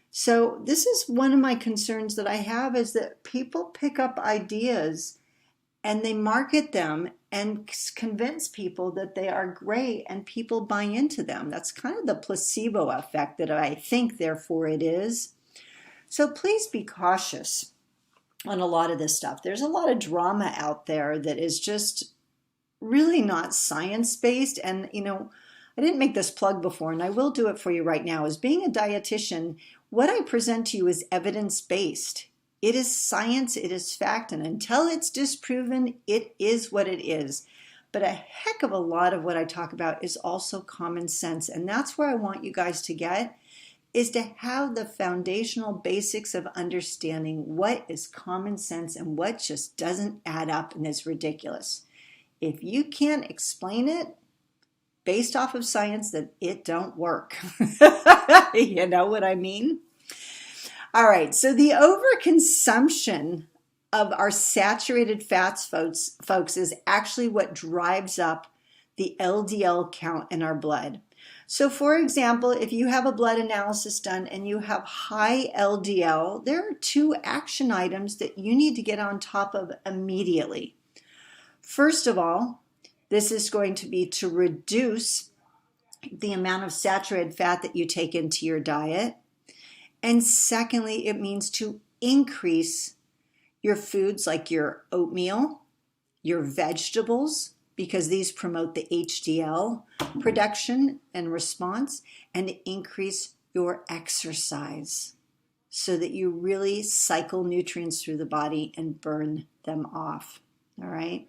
So this is one of my concerns that I have, is that people pick up ideas and they market them and convince people that they are great, and people buy into them. That's kind of the placebo effect that I think, therefore, it is. So please be cautious on a lot of this stuff. There's a lot of drama out there that is just really not science-based. And, I didn't make this plug before, and I will do it for you right now. As being a dietitian, what I present to you is evidence-based. It is science, it is fact, and until it's disproven, it is what it is. But a heck of a lot of what I talk about is also common sense, and that's where I want you guys to get, is to have the foundational basics of understanding what is common sense and what just doesn't add up and is ridiculous. If you can't explain it based off of science, then it don't work. You know what I mean? All right, so the overconsumption of our saturated fats, folks, is actually what drives up the LDL count in our blood. So for example, if you have a blood analysis done and you have high LDL, there are 2 action items that you need to get on top of immediately. First of all, this is going to be to reduce the amount of saturated fat that you take into your diet. And secondly, it means to increase your foods like your oatmeal, your vegetables, because these promote the HDL production and response, and increase your exercise so that you really cycle nutrients through the body and burn them off. All right.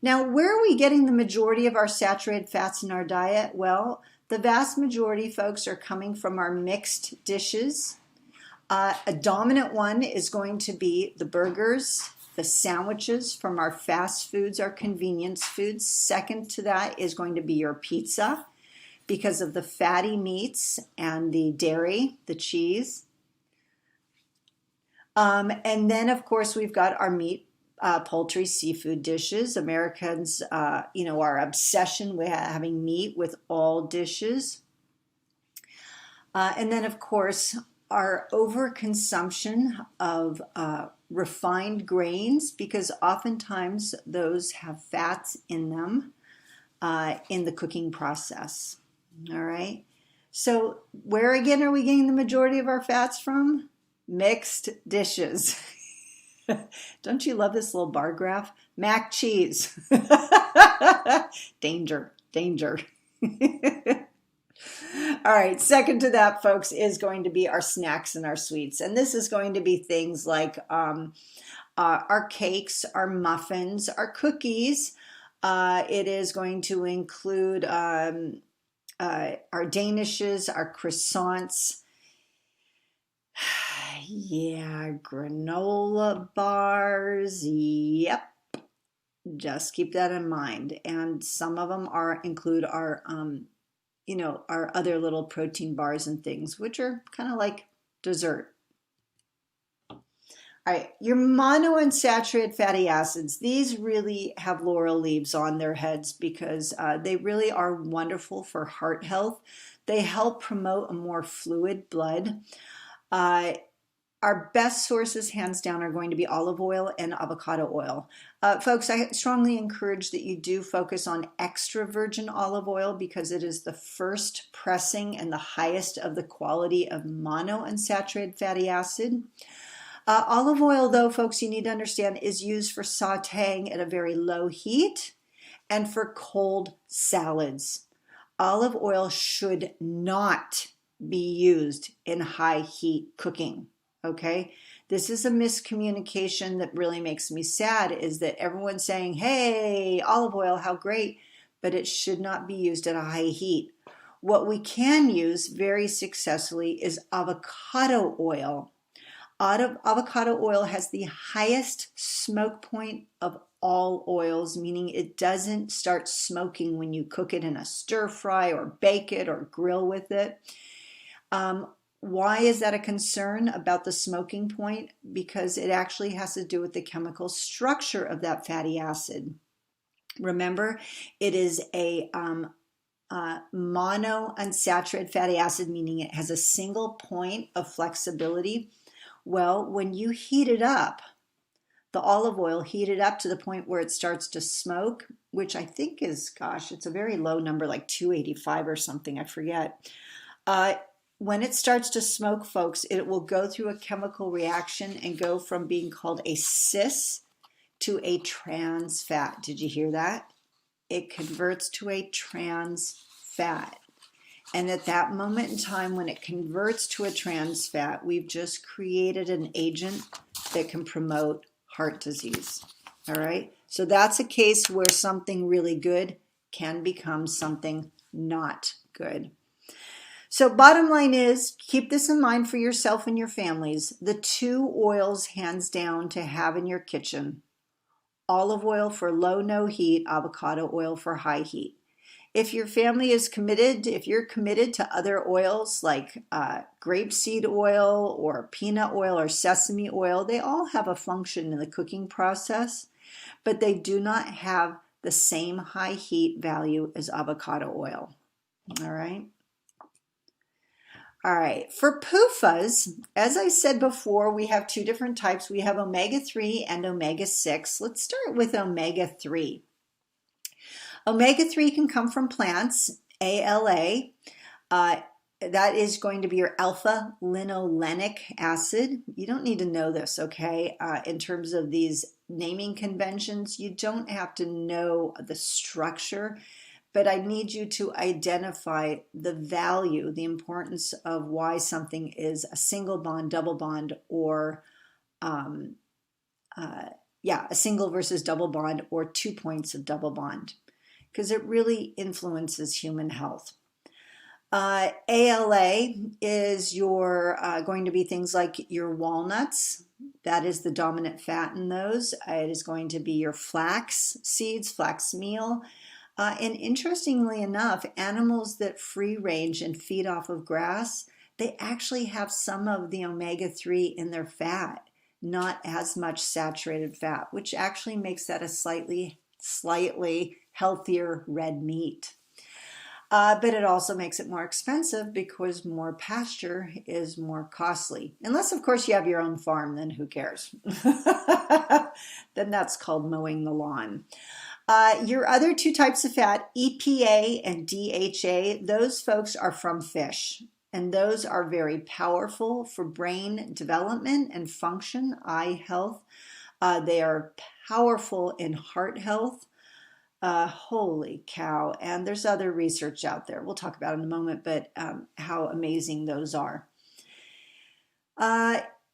Now, where are we getting the majority of our saturated fats in our diet? Well, the vast majority, folks, are coming from our mixed dishes. A dominant one is going to be the burgers, the sandwiches from our fast foods, our convenience foods. Second to that is going to be your pizza because of the fatty meats and the dairy, the cheese. And then, of course, we've got our meat, poultry, seafood dishes. Americans, our obsession with having meat with all dishes. And then, of course, our overconsumption of refined grains, because oftentimes those have fats in them in the cooking process. All right. So where again are we getting the majority of our fats from? Mixed dishes. Don't you love this little bar graph? Mac cheese. Danger, danger. All right, second to that, folks, is going to be our snacks and our sweets. And this is going to be things like our cakes, our muffins, our cookies, It is going to include our danishes, our croissants, yeah, granola bars, yep. Just keep that in mind. And some of them include our, our other little protein bars and things, which are kind of like dessert. All right, your monounsaturated fatty acids, these really have laurel leaves on their heads because they really are wonderful for heart health. They help promote a more fluid blood. Our best sources, hands down, are going to be olive oil and avocado oil. Folks, I strongly encourage that you do focus on extra virgin olive oil because it is the first pressing and the highest of the quality of monounsaturated fatty acid. Olive oil, though, folks, you need to understand, is used for sauteing at a very low heat and for cold salads. Olive oil should not be used in high heat cooking, okay? This is a miscommunication that really makes me sad, is that everyone's saying, hey, olive oil, how great, but it should not be used at a high heat. What we can use very successfully is avocado oil. Avocado oil has the highest smoke point of all oils, meaning it doesn't start smoking when you cook it in a stir fry or bake it or grill with it. Why is that a concern about the smoking point? Because it actually has to do with the chemical structure of that fatty acid. Remember, it is a monounsaturated fatty acid, meaning it has a single point of flexibility. Well, when you heat it up, the olive oil, heat it up to the point where it starts to smoke, which I think is, gosh, it's a very low number, like 285 or something, I forget. When it starts to smoke, folks, it will go through a chemical reaction and go from being called a cis to a trans fat. Did you hear that? It converts to a trans fat. And at that moment in time, when it converts to a trans fat, we've just created an agent that can promote heart disease. All right? So that's a case where something really good can become something not good. So bottom line is, keep this in mind for yourself and your families. The two oils, hands down, to have in your kitchen: olive oil for low, no heat, avocado oil for high heat. If your family is committed, if you're committed to other oils like grapeseed oil or peanut oil or sesame oil, they all have a function in the cooking process, but they do not have the same high heat value as avocado oil. All right. All right, for PUFAs, as I said before, we have two different types. We have omega-3 and omega-6. Let's start with omega-3. Omega-3 can come from plants, ALA. That is going to be your alpha-linolenic acid. You don't need to know this, okay? In terms of these naming conventions, you don't have to know the structure, but I need you to identify the value, the importance of why something is a single bond, double bond, or a single versus double bond, or 2 points of double bond, because it really influences human health. ALA is going to be things like your walnuts. That is the dominant fat in those. It is going to be your flax seeds, flax meal. And interestingly enough, animals that free range and feed off of grass, they actually have some of the omega-3 in their fat, not as much saturated fat, which actually makes that a slightly healthier red meat. But it also makes it more expensive because more pasture is more costly. Unless, of course, you have your own farm, then who cares? Then that's called mowing the lawn. Your other two types of fat, EPA and DHA, those folks are from fish. And those are very powerful for brain development and function, eye health. They are powerful in heart health. Holy cow. And there's other research out there. We'll talk about it in a moment, but how amazing those are.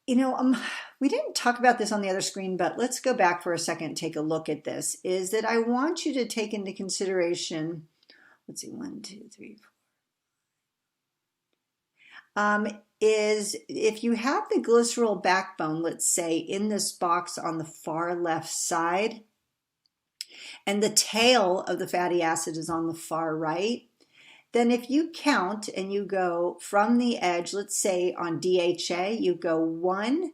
You know, we didn't talk about this on the other screen, but let's go back for a second and take a look at this. Is that I want you to take into consideration, let's see, 1, 2, 3, 4. Is if you have the glycerol backbone, let's say in this box on the far left side, and the tail of the fatty acid is on the far right, then if you count and you go from the edge, let's say on DHA, you go 1,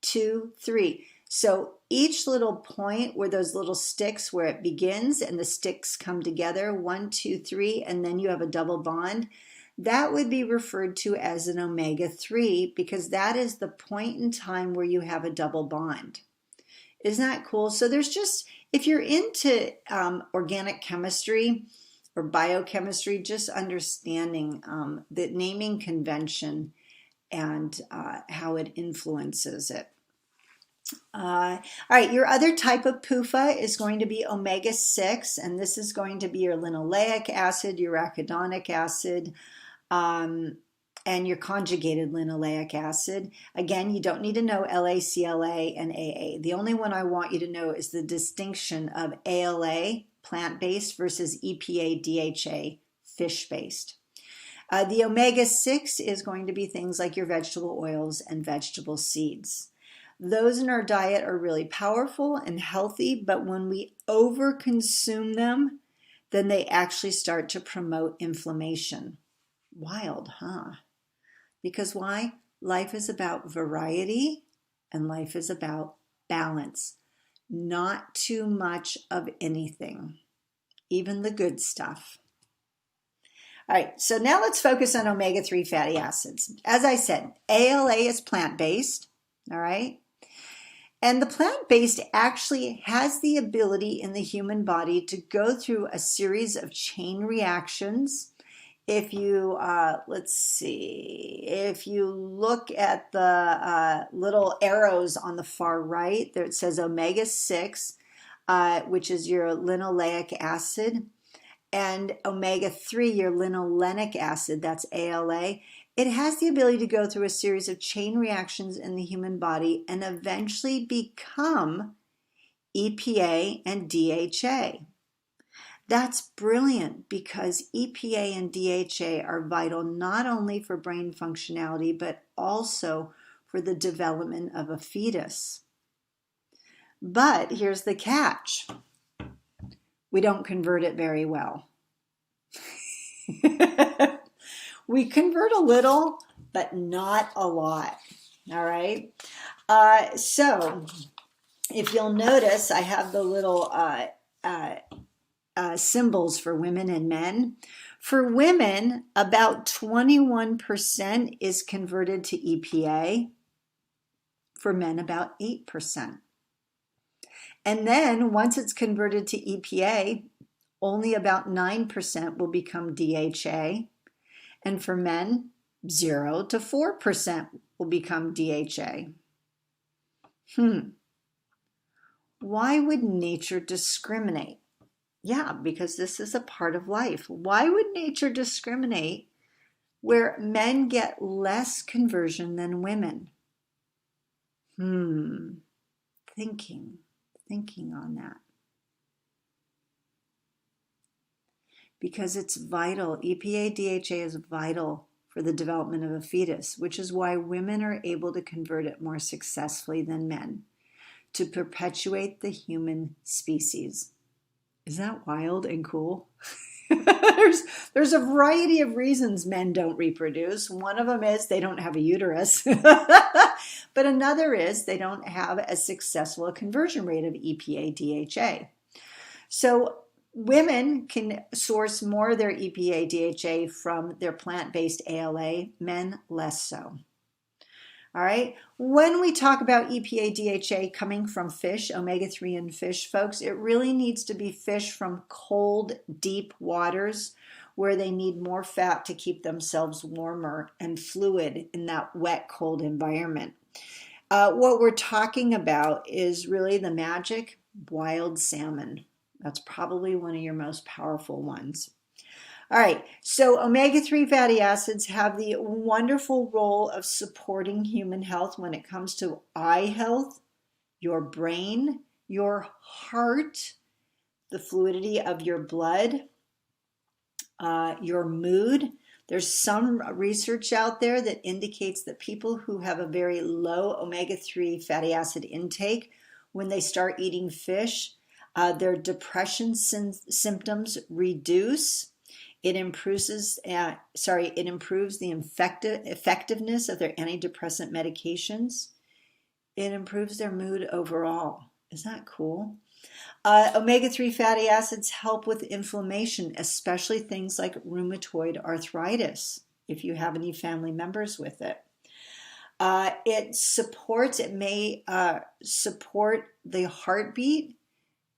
2, 3. So each little point where those little sticks where it begins and the sticks come together, 1, 2, 3, and then you have a double bond, that would be referred to as an omega-3 because that is the point in time where you have a double bond. Isn't that cool? So there's just, if you're into organic chemistry, or biochemistry, just understanding the naming convention and how it influences it. All right, your other type of PUFA is going to be omega-6, and this is going to be your linoleic acid, your arachidonic acid, and your conjugated linoleic acid. Again, you don't need to know LA-CLA and AA. The only one I want you to know is the distinction of ALA, plant-based, versus EPA-DHA, fish-based. The omega-6 is going to be things like your vegetable oils and vegetable seeds. Those in our diet are really powerful and healthy, but when we overconsume them, then they actually start to promote inflammation. Wild, huh? Because why? Life is about variety and life is about balance. Not too much of anything, even the good stuff. All right, so now let's focus on omega-3 fatty acids. As I said, ALA is plant-based, all right? And the plant-based actually has the ability in the human body to go through a series of chain reactions. If you, let's see, if you look at the little arrows on the far right, there it says omega-6, which is your linoleic acid, and omega-3, your linolenic acid, that's ALA. It has the ability to go through a series of chain reactions in the human body and eventually become EPA and DHA. That's brilliant because EPA and DHA are vital not only for brain functionality, but also for the development of a fetus. But here's the catch. We don't convert it very well. We convert a little, but not a lot. All right. So if you'll notice, I have the little symbols for women and men. For women, about 21% is converted to EPA. For men, about 8%. And then once it's converted to EPA, only about 9% will become DHA. And for men, 0 to 4% will become DHA. Why would nature discriminate? Yeah, because this is a part of life. Why would nature discriminate where men get less conversion than women? Thinking on that. Because it's vital. EPA, DHA is vital for the development of a fetus, which is why women are able to convert it more successfully than men to perpetuate the human species. Is that wild and cool? There's a variety of reasons men don't reproduce. One of them is they don't have a uterus. But another is they don't have as successful a conversion rate of EPA, DHA. So women can source more of their EPA, DHA from their plant-based ALA, men less so. All right. When we talk about EPA, DHA coming from fish, omega-3 in fish, folks, it really needs to be fish from cold, deep waters where they need more fat to keep themselves warmer and fluid in that wet, cold environment. What we're talking about is really the magic wild salmon. That's probably one of your most powerful ones. All right, so omega-3 fatty acids have the wonderful role of supporting human health when it comes to eye health, your brain, your heart, the fluidity of your blood, your mood. There's some research out there that indicates that people who have a very low omega-3 fatty acid intake, when they start eating fish, their depression symptoms reduce. It improves, it improves the effectiveness of their antidepressant medications. It improves their mood overall. Isn't that cool? Omega-3 fatty acids help with inflammation, especially things like rheumatoid arthritis, if you have any family members with it. It may support the heartbeat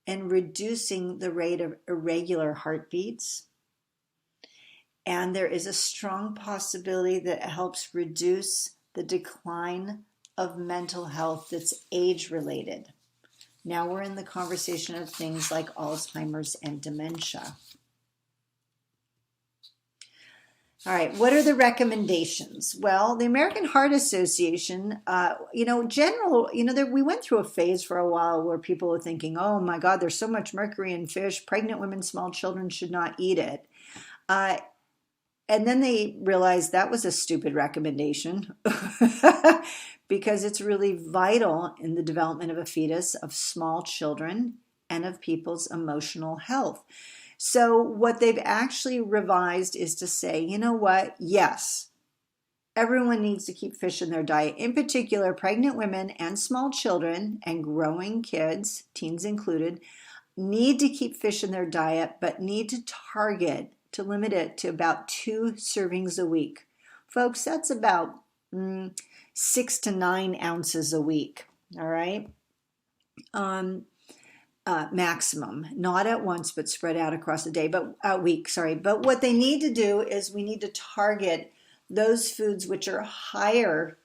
and reducing the rate of irregular heartbeats. And there is a strong possibility that it helps reduce the decline of mental health that's age-related. Now we're in the conversation of things like Alzheimer's and dementia. All right, what are the recommendations? Well, the American Heart Association, we went through a phase for a while where people were thinking, oh my God, there's so much mercury in fish. Pregnant women, small children should not eat it. And then they realized that was a stupid recommendation because it's really vital in the development of a fetus, of small children, and of people's emotional health. So what they've actually revised is to say, you know what? Yes, everyone needs to keep fish in their diet. In particular, pregnant women and small children and growing kids, teens included, need to keep fish in their diet, but need to limit it to about 2 servings a week. Folks, that's about 6 to 9 ounces a week, all right? Maximum, not at once, but spread out across the day, but a week, sorry. But what they need to do is we need to target those foods which are higher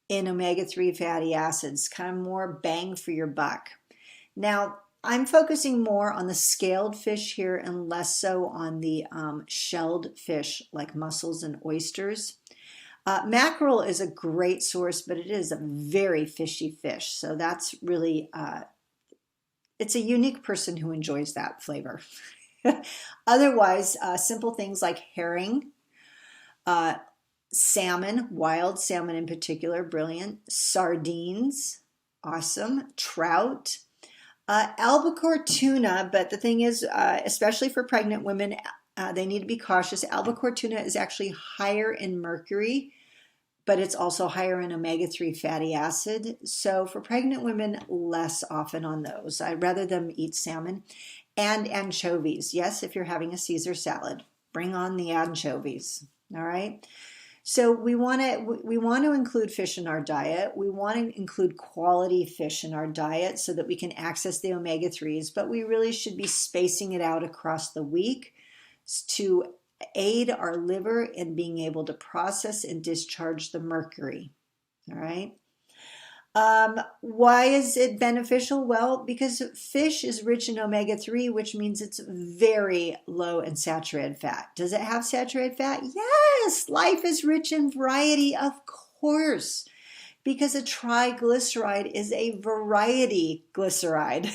in omega-3 fatty acids, kind of more bang for your buck. Now, I'm focusing more on the scaled fish here and less so on the shelled fish like mussels and oysters. Mackerel is a great source, but it is a very fishy fish. So that's really, it's a unique person who enjoys that flavor. Otherwise, simple things like herring, salmon, wild salmon in particular, brilliant. Sardines, awesome. Trout. Albacore tuna, but the thing is, especially for pregnant women, they need to be cautious. Albacore tuna is actually higher in mercury, but it's also higher in omega-3 fatty acid. So for pregnant women, less often on those. I'd rather them eat salmon. And anchovies. Yes, if you're having a Caesar salad, bring on the anchovies. All right. So we want to include fish in our diet. We want to include quality fish in our diet so that we can access the omega-3s, but we really should be spacing it out across the week to aid our liver in being able to process and discharge the mercury. All right. Why is it beneficial? Well, because fish is rich in omega-3, which means it's very low in saturated fat. Does it have saturated fat? Yes, life is rich in variety, of course, because a triglyceride is a variety glyceride.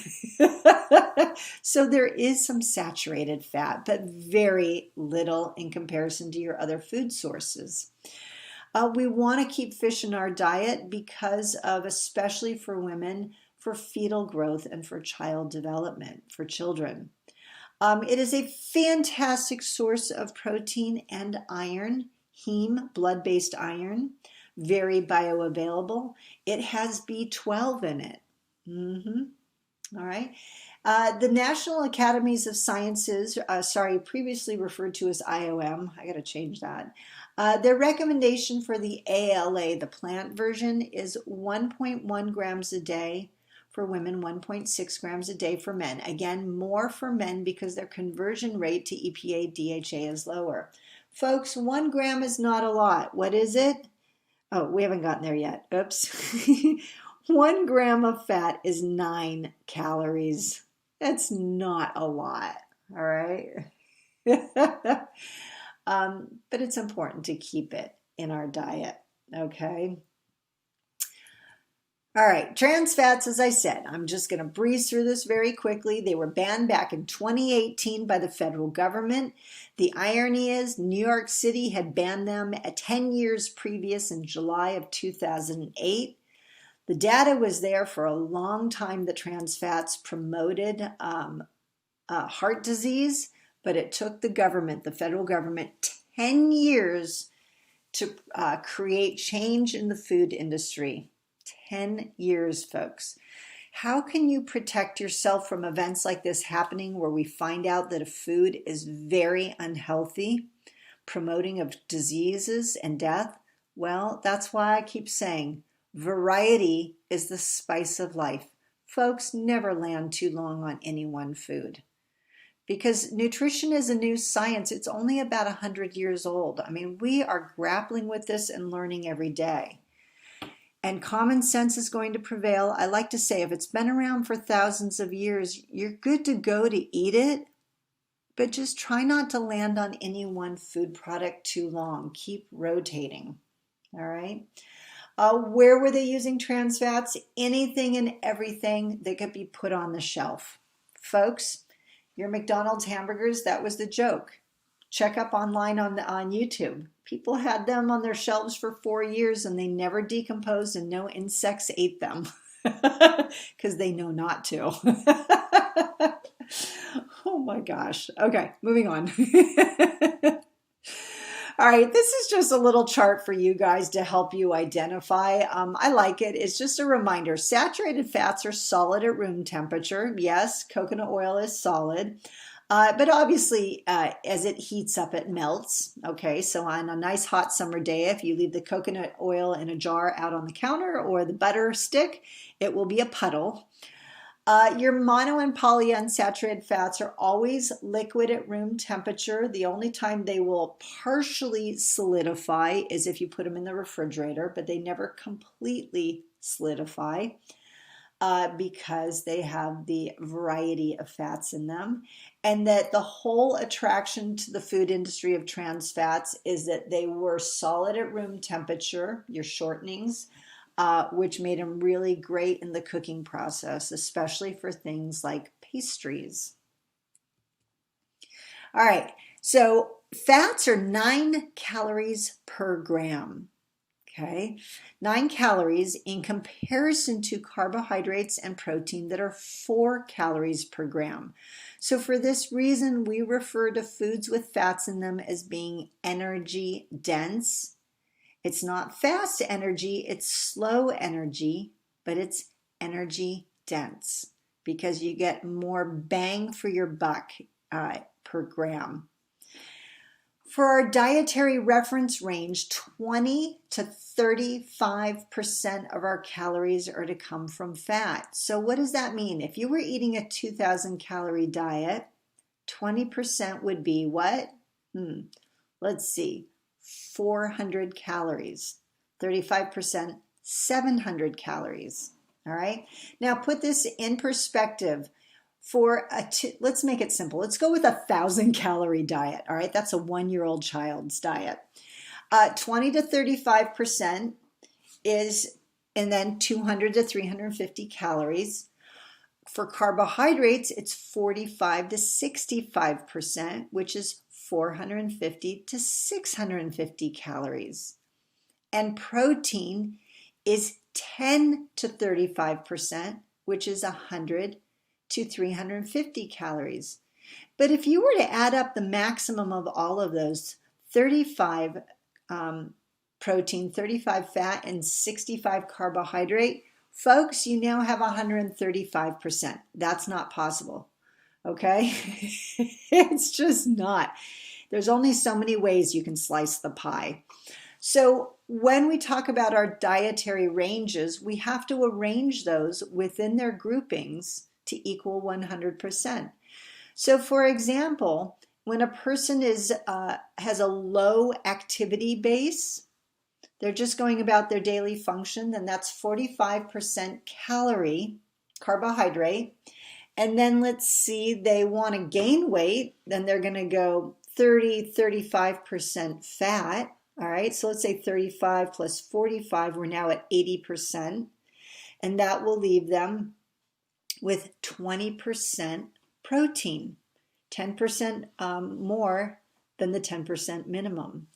So there is some saturated fat, but very little in comparison to your other food sources. We want to keep fish in our diet because of, especially for women, for fetal growth and for child development, for children. It is a fantastic source of protein and iron, heme, blood-based iron, very bioavailable. It has B12 in it. All right. The National Academies of Sciences, previously referred to as IOM, I got to change that. Their recommendation for the ALA, the plant version, is 1.1 grams a day for women, 1.6 grams a day for men. Again, more for men because their conversion rate to EPA DHA is lower. Folks, 1 gram is not a lot. What is it? Oh, we haven't gotten there yet. Oops. 1 gram of fat is 9 calories. That's not a lot, all right? But it's important to keep it in our diet, okay? All right, trans fats, as I said, I'm just going to breeze through this very quickly. They were banned back in 2018 by the federal government. The irony is New York City had banned them 10 years previous in July of 2008. The data was there for a long time that trans fats promoted heart disease, but it took the government, the federal government, 10 years to create change in the food industry. 10 years, folks. How can you protect yourself from events like this happening where we find out that a food is very unhealthy, promoting of diseases and death? Well, that's why I keep saying variety is the spice of life. Folks, never land too long on any one food. Because nutrition is a new science. It's only about 100 years old. I mean, we are grappling with this and learning every day. And common sense is going to prevail. I like to say if it's been around for thousands of years, you're good to go to eat it, but just try not to land on any one food product too long. Keep rotating, all right? Where were they using trans fats? Anything and everything that could be put on the shelf. Folks, your McDonald's hamburgers, that was the joke. Check up online on YouTube. People had them on their shelves for 4 years and they never decomposed and no insects ate them because they know not to. Oh my gosh. Okay, moving on. All right, this is just a little chart for you guys to help you identify. I like it. It's just a reminder. Saturated fats are solid at room temperature. Yes, coconut oil is solid. But obviously, as it heats up, it melts. Okay, so on a nice hot summer day, if you leave the coconut oil in a jar out on the counter or the butter stick, it will be a puddle. Your mono and polyunsaturated fats are always liquid at room temperature. The only time they will partially solidify is if you put them in the refrigerator, but they never completely solidify. Because they have the variety of fats in them, and that the whole attraction to the food industry of trans fats is that they were solid at room temperature, your shortenings, which made them really great in the cooking process, especially for things like pastries. All right, so fats are 9 calories per gram. Okay, 9 calories in comparison to carbohydrates and protein that are 4 calories per gram. So for this reason, we refer to foods with fats in them as being energy dense. It's not fast energy, it's slow energy, but it's energy dense because you get more bang for your buck per gram. For our dietary reference range, 20 to 35% of our calories are to come from fat. So what does that mean? If you were eating a 2,000 calorie diet, 20% would be what? Let's see, 400 calories. 35%, 700 calories. All right. Now put this in perspective. Let's make it simple. Let's go with 1,000 calorie diet. All right, that's a 1-year-old child's diet. 20 to 35% is, and then 200 to 350 calories. For carbohydrates, it's 45 to 65%, which is 450 to 650 calories. And protein is 10 to 35%, which is 100 to 350 calories. But if you were to add up the maximum of all of those, 35 protein, 35 fat, and 65 carbohydrate, folks, you now have 135%. That's not possible, okay? It's just not. There's only so many ways you can slice the pie. So when we talk about our dietary ranges, we have to arrange those within their groupings to equal 100%. So for example, when a person has a low activity base, they're just going about their daily function, then that's 45% carbohydrate, And then let's see, they want to gain weight, then they're going to go 35% fat. All right, so let's say 35 plus 45, we're now at 80%. And that will leave them with 20% protein, 10% more than the 10% minimum.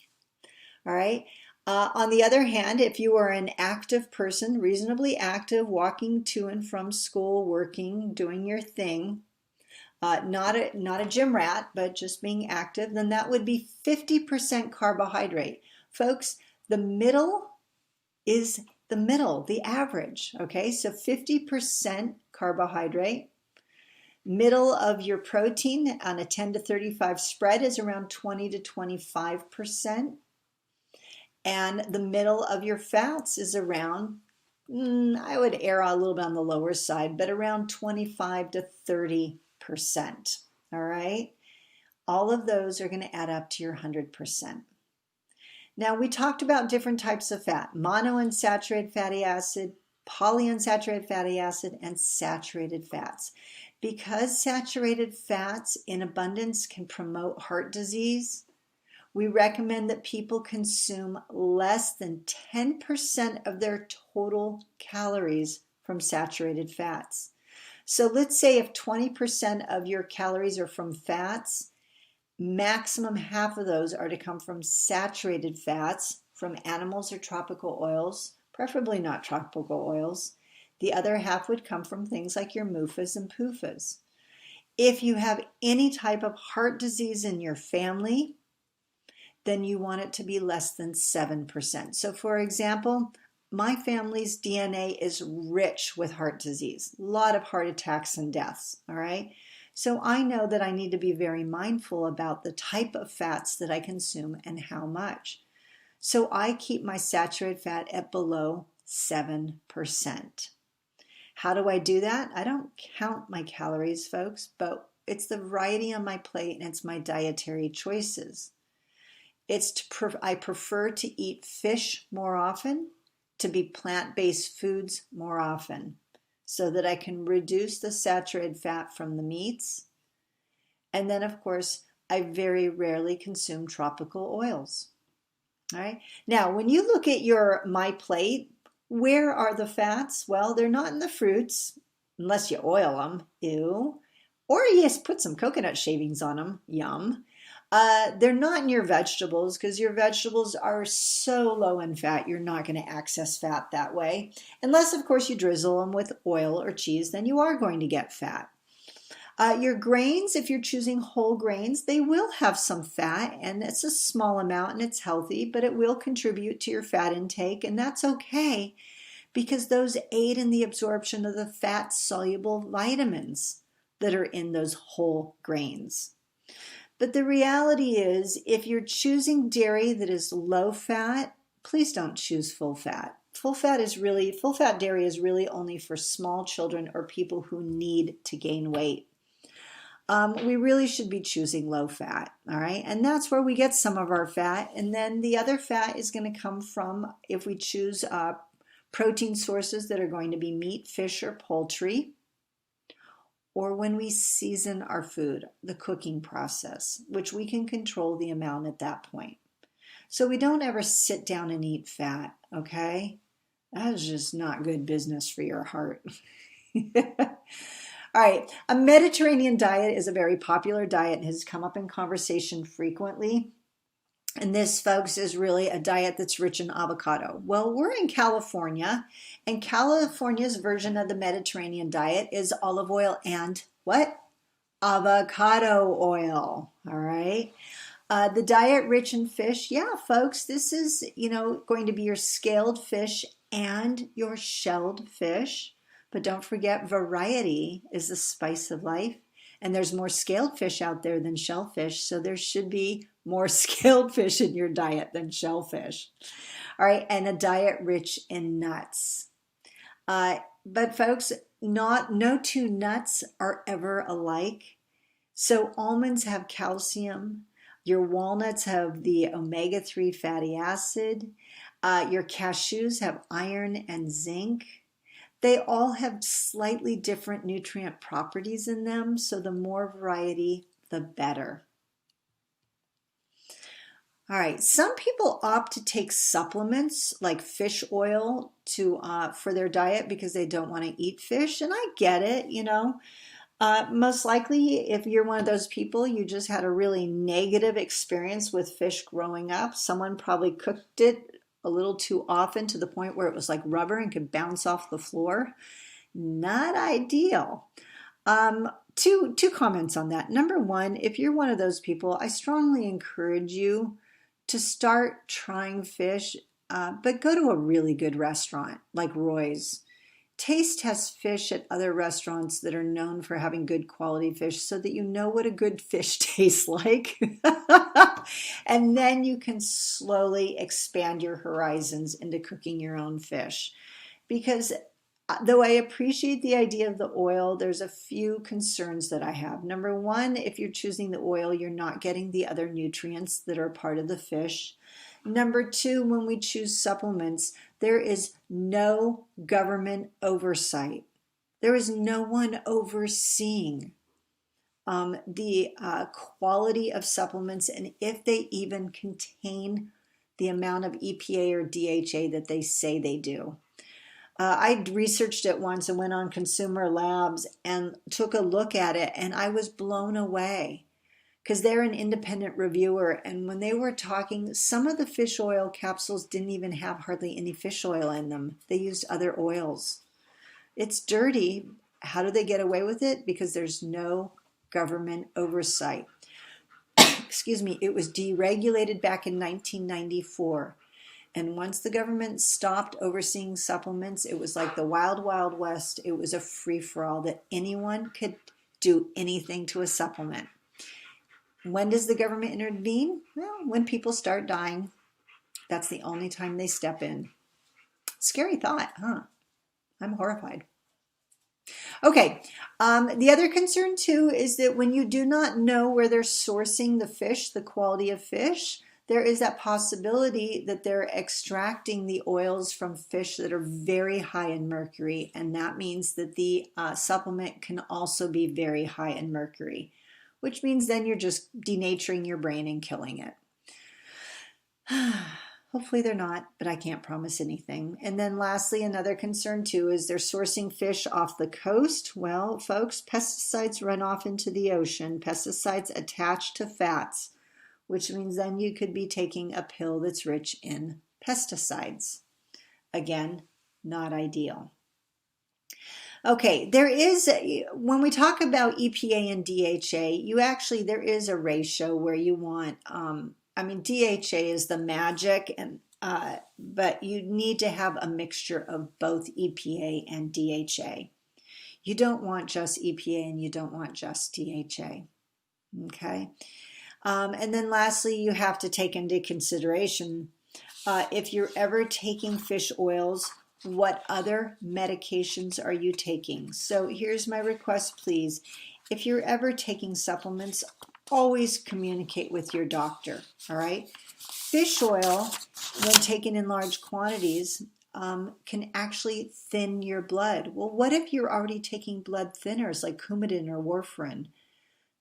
All right. On the other hand, if you are an active person, reasonably active, walking to and from school, working, doing your thing, not a gym rat, but just being active, then that would be 50% carbohydrate. Folks, the middle is the middle, the average. Okay, so 50% carbohydrate. Middle of your protein on a 10 to 35 spread is around 20 to 25%. And the middle of your fats is around, I would err a little bit on the lower side, but around 25 to 30%. All right. All of those are going to add up to your 100%. Now, we talked about different types of fat: monounsaturated fatty acid, polyunsaturated fatty acid, and saturated fats. Because saturated fats in abundance can promote heart disease, we recommend that people consume less than 10% of their total calories from saturated fats. So let's say if 20% of your calories are from fats, maximum half of those are to come from saturated fats, from animals or tropical oils, preferably not tropical oils. The other half would come from things like your MUFAs and PUFAs. If you have any type of heart disease in your family, then you want it to be less than 7%. So for example, my family's DNA is rich with heart disease, a lot of heart attacks and deaths, all right? So I know that I need to be very mindful about the type of fats that I consume and how much. So I keep my saturated fat at below 7%. How do I do that? I don't count my calories, folks, but it's the variety on my plate and it's my dietary choices. I prefer to eat fish more often, to be plant-based foods more often, so that I can reduce the saturated fat from the meats. And then, of course, I very rarely consume tropical oils. All right. Now, when you look at my plate, where are the fats? Well, they're not in the fruits, unless you oil them. Ew. Or you just put some coconut shavings on them. Yum. They're not in your vegetables because your vegetables are so low in fat, you're not going to access fat that way. Unless, of course, you drizzle them with oil or cheese, then you are going to get fat. Your grains, if you're choosing whole grains, they will have some fat, and it's a small amount and it's healthy, but it will contribute to your fat intake, and that's okay because those aid in the absorption of the fat-soluble vitamins that are in those whole grains. But the reality is, if you're choosing dairy that is low fat, please don't choose full fat. Full fat dairy is really only for small children or people who need to gain weight. We really should be choosing low fat, all right? And that's where we get some of our fat. And then the other fat is going to come from, if we choose protein sources that are going to be meat, fish, or poultry, or when we season our food, the cooking process, which we can control the amount at that point. So we don't ever sit down and eat fat, okay? That is just not good business for your heart. All right, a Mediterranean diet is a very popular diet and has come up in conversation frequently. And this, folks, is really a diet that's rich in avocado. Well, we're in California, and California's version of the Mediterranean diet is olive oil and what? Avocado oil, all right? The diet rich in fish, yeah, folks, this is, going to be your scaled fish and your shelled fish. But don't forget, variety is the spice of life. And there's more scaled fish out there than shellfish, so there should be more scaled fish in your diet than shellfish. All right, and a diet rich in nuts. But folks, no two nuts are ever alike. So almonds have calcium. Your walnuts have the omega-3 fatty acid. Your cashews have iron and zinc. They all have slightly different nutrient properties in them, so the more variety, the better. All right, some people opt to take supplements like fish oil for their diet because they don't want to eat fish, and I get it, you know. Most likely, if you're one of those people, you just had a really negative experience with fish growing up. Someone probably cooked it a little too often to the point where it was like rubber and could bounce off the floor. Not ideal. Two comments on that. Number one, if you're one of those people, I strongly encourage you to start trying fish, but go to a really good restaurant like Roy's. Taste test fish at other restaurants that are known for having good quality fish so that you know what a good fish tastes like. And then you can slowly expand your horizons into cooking your own fish. Because though I appreciate the idea of the oil, there's a few concerns that I have. Number one, if you're choosing the oil, you're not getting the other nutrients that are part of the fish. Number two, when we choose supplements, there is no government oversight. There is no one overseeing the quality of supplements and if they even contain the amount of EPA or DHA that they say they do. I researched it once and went on Consumer Labs and took a look at it, and I was blown away because they're an independent reviewer. And when they were talking, some of the fish oil capsules didn't even have hardly any fish oil in them. They used other oils. It's dirty. How do they get away with it? Because there's no government oversight. Excuse me, it was deregulated back in 1994. And once the government stopped overseeing supplements, it was like the wild, wild west. It was a free-for-all that anyone could do anything to a supplement. When does the government intervene? Well, when people start dying. That's the only time they step in. Scary thought, huh? I'm horrified. Okay, the other concern too is that when you do not know where they're sourcing the fish, the quality of fish, there is that possibility that they're extracting the oils from fish that are very high in mercury, and that means that the supplement can also be very high in mercury, which means then you're just denaturing your brain and killing it. Hopefully they're not, but I can't promise anything. And then lastly, another concern too is they're sourcing fish off the coast. Well, folks, pesticides run off into the ocean. Pesticides attach to fats, which means then you could be taking a pill that's rich in pesticides. Again, not ideal. Okay, when we talk about EPA and DHA, there is a ratio where you want, DHA is the magic, but you need to have a mixture of both EPA and DHA. You don't want just EPA and you don't want just DHA, okay? And then lastly, you have to take into consideration, if you're ever taking fish oils, what other medications are you taking? So here's my request, please. If you're ever taking supplements, always communicate with your doctor, all right? Fish oil, when taken in large quantities, can actually thin your blood. Well, what if you're already taking blood thinners like Coumadin or warfarin?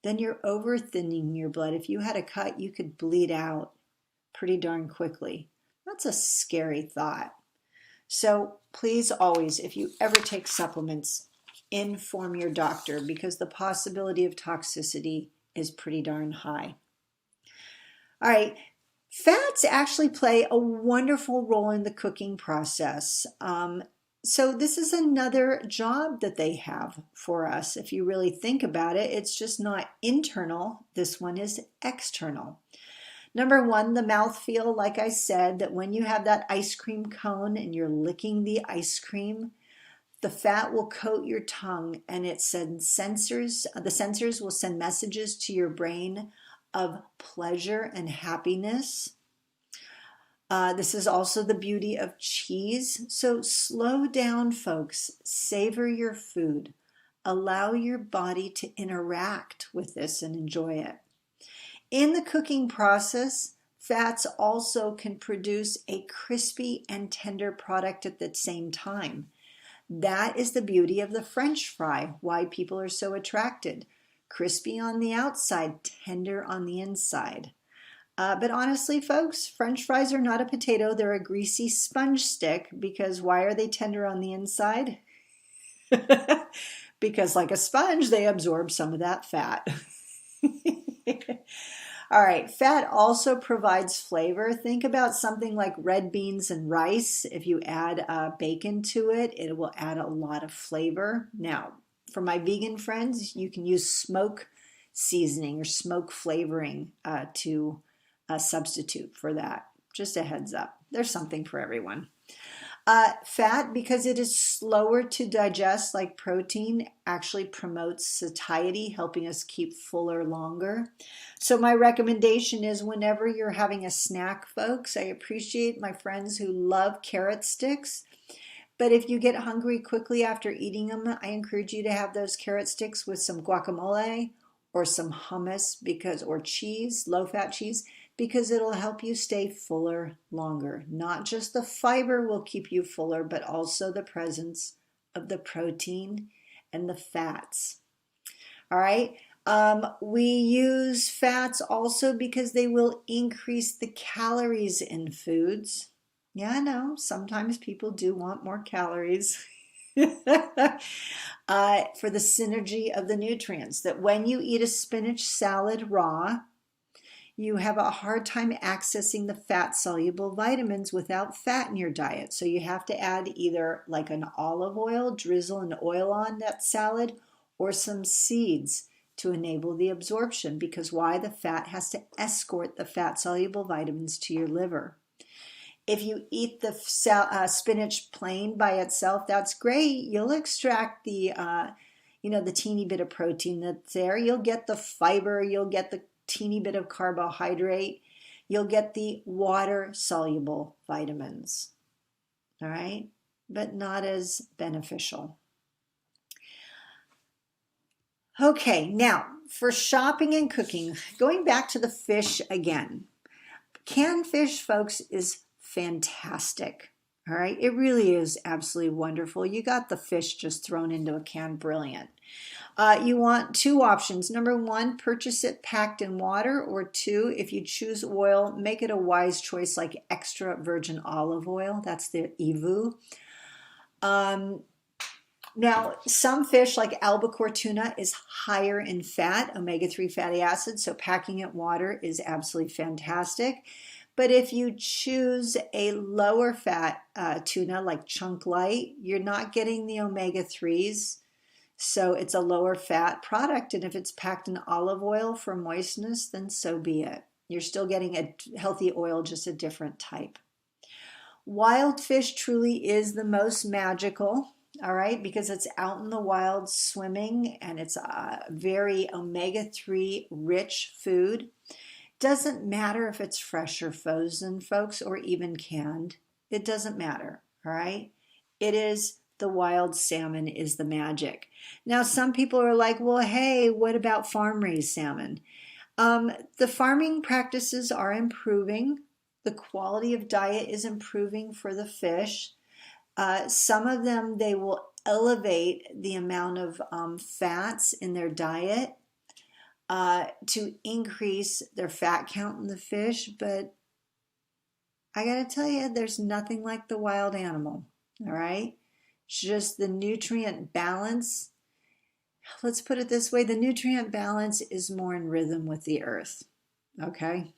Then you're over thinning your blood. If you had a cut, you could bleed out pretty darn quickly. That's a scary thought. So please always, if you ever take supplements, inform your doctor because the possibility of toxicity is pretty darn high. All right, fats actually play a wonderful role in the cooking process. So this is another job that they have for us. If you really think about it, it's just not internal. This one is external. Number one, the mouthfeel, like I said, that when you have that ice cream cone and you're licking the ice cream, the fat will coat your tongue and the sensors will send messages to your brain of pleasure and happiness. This is also the beauty of cheese. So slow down, folks. Savor your food. Allow your body to interact with this and enjoy it. In the cooking process, fats also can produce a crispy and tender product at the same time. That is the beauty of the French fry, why people are so attracted. Crispy on the outside, tender on the inside. But honestly, folks, French fries are not a potato. They're a greasy sponge stick, because why are they tender on the inside? Because like a sponge, they absorb some of that fat. All right, fat also provides flavor. Think about something like red beans and rice. If you add bacon to it, it will add a lot of flavor. Now, for my vegan friends, you can use smoke seasoning or smoke flavoring to substitute for that. Just a heads up. There's something for everyone. Fat, because it is slower to digest like protein, actually promotes satiety, helping us keep fuller longer. So my recommendation is whenever you're having a snack, folks, I appreciate my friends who love carrot sticks. But if you get hungry quickly after eating them, I encourage you to have those carrot sticks with some guacamole or some hummus, or cheese, low-fat cheese, because it'll help you stay fuller longer. Not just the fiber will keep you fuller, but also the presence of the protein and the fats. All right. We use fats also because they will increase the calories in foods. Yeah, I know. Sometimes people do want more calories. For the synergy of the nutrients, that when you eat a spinach salad raw, you have a hard time accessing the fat-soluble vitamins without fat in your diet. So you have to add either like an olive oil, drizzle an oil on that salad, or some seeds to enable the absorption. Because why? The fat has to escort the fat-soluble vitamins to your liver. If you eat the spinach plain by itself, that's great. You'll extract the teeny bit of protein that's there. You'll get the fiber. You'll get the teeny bit of carbohydrate. You'll get the water-soluble vitamins. All right? But not as beneficial. Okay, now for shopping and cooking, going back to the fish again. Canned fish, folks, is fantastic. All right, it really is absolutely wonderful. You got the fish just thrown into a can, brilliant. You want two options. Number one, purchase it packed in water, or two, if you choose oil, make it a wise choice like extra virgin olive oil. That's the EVU. Now, some fish like albacore tuna is higher in fat, omega-3 fatty acids, so packing it in water is absolutely fantastic. But if you choose a lower fat tuna like chunk light, you're not getting the omega-3s. So it's a lower fat product. And if it's packed in olive oil for moistness, then so be it. You're still getting a healthy oil, just a different type. Wild fish truly is the most magical, all right, because it's out in the wild swimming and it's a very omega-3 rich food. Doesn't matter if it's fresh or frozen, folks, or even canned. It doesn't matter, all right? It is the wild salmon is the magic. Now, some people are like, well, hey, what about farm-raised salmon? The farming practices are improving. The quality of diet is improving for the fish. Some of them, they will elevate the amount of fats in their diet to increase their fat count in the fish, but I gotta tell you, there's nothing like the wild animal, all right? It's just the nutrient balance. Let's put it this way, the nutrient balance is more in rhythm with the earth, okay?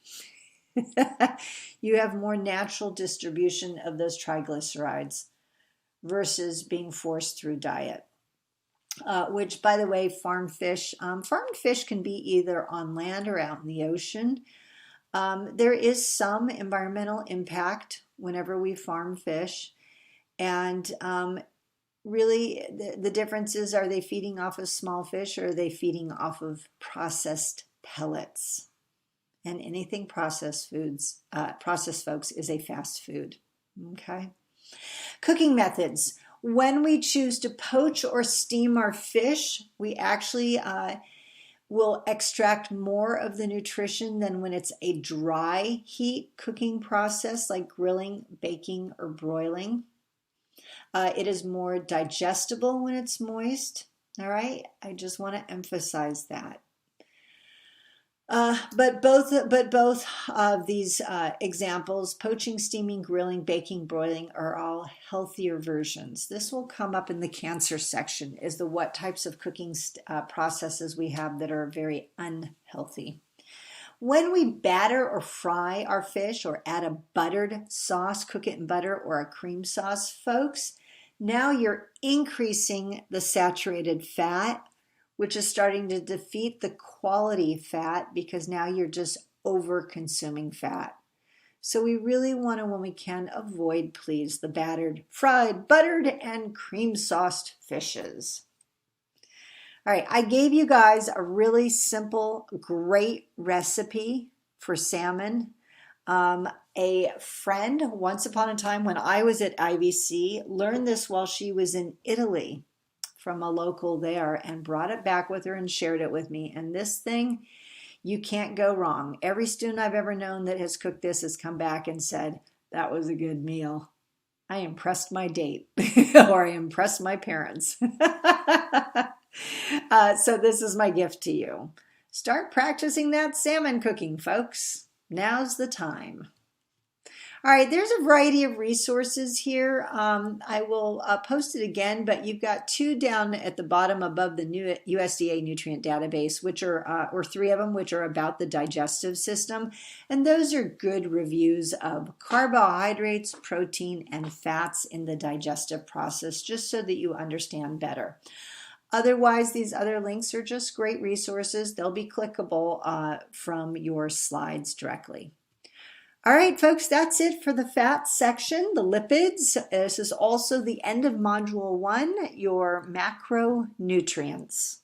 You have more natural distribution of those triglycerides versus being forced through diet. Which, by the way, farmed fish can be either on land or out in the ocean. There is some environmental impact whenever we farm fish. And really, the difference is, are they feeding off of small fish or are they feeding off of processed pellets? And anything processed folks, is a fast food. Okay. Cooking methods. When we choose to poach or steam our fish, we actually will extract more of the nutrition than when it's a dry heat cooking process like grilling, baking, or broiling. It is more digestible when it's moist. All right, I just want to emphasize that. But both of these examples, poaching, steaming, grilling, baking, broiling, are all healthier versions. This will come up in the cancer section, is the what types of cooking processes we have that are very unhealthy. When we batter or fry our fish or add a buttered sauce, cook it in butter or a cream sauce, folks, now you're increasing the saturated fat, which is starting to defeat the quality fat because now you're just over consuming fat. So we really want to, when we can, avoid, please, the battered, fried, buttered, and cream sauced fishes. All right, I gave you guys a really simple, great recipe for salmon. A friend, once upon a time when I was at IVC, learned this while she was in Italy from a local there and brought it back with her and shared it with me. And this thing, you can't go wrong. Every student I've ever known that has cooked this has come back and said, that was a good meal. I impressed my date or I impressed my parents. So this is my gift to you. Start practicing that salmon cooking, folks. Now's the time. All right, there's a variety of resources here. I will post it again, but you've got two down at the bottom above the new USDA nutrient database, which are, or three of them, which are about the digestive system. And those are good reviews of carbohydrates, protein, and fats in the digestive process, just so that you understand better. Otherwise, these other links are just great resources. They'll be clickable from your slides directly. All right, folks, that's it for the fat section, the lipids. This is also the end of Module 1, your macronutrients.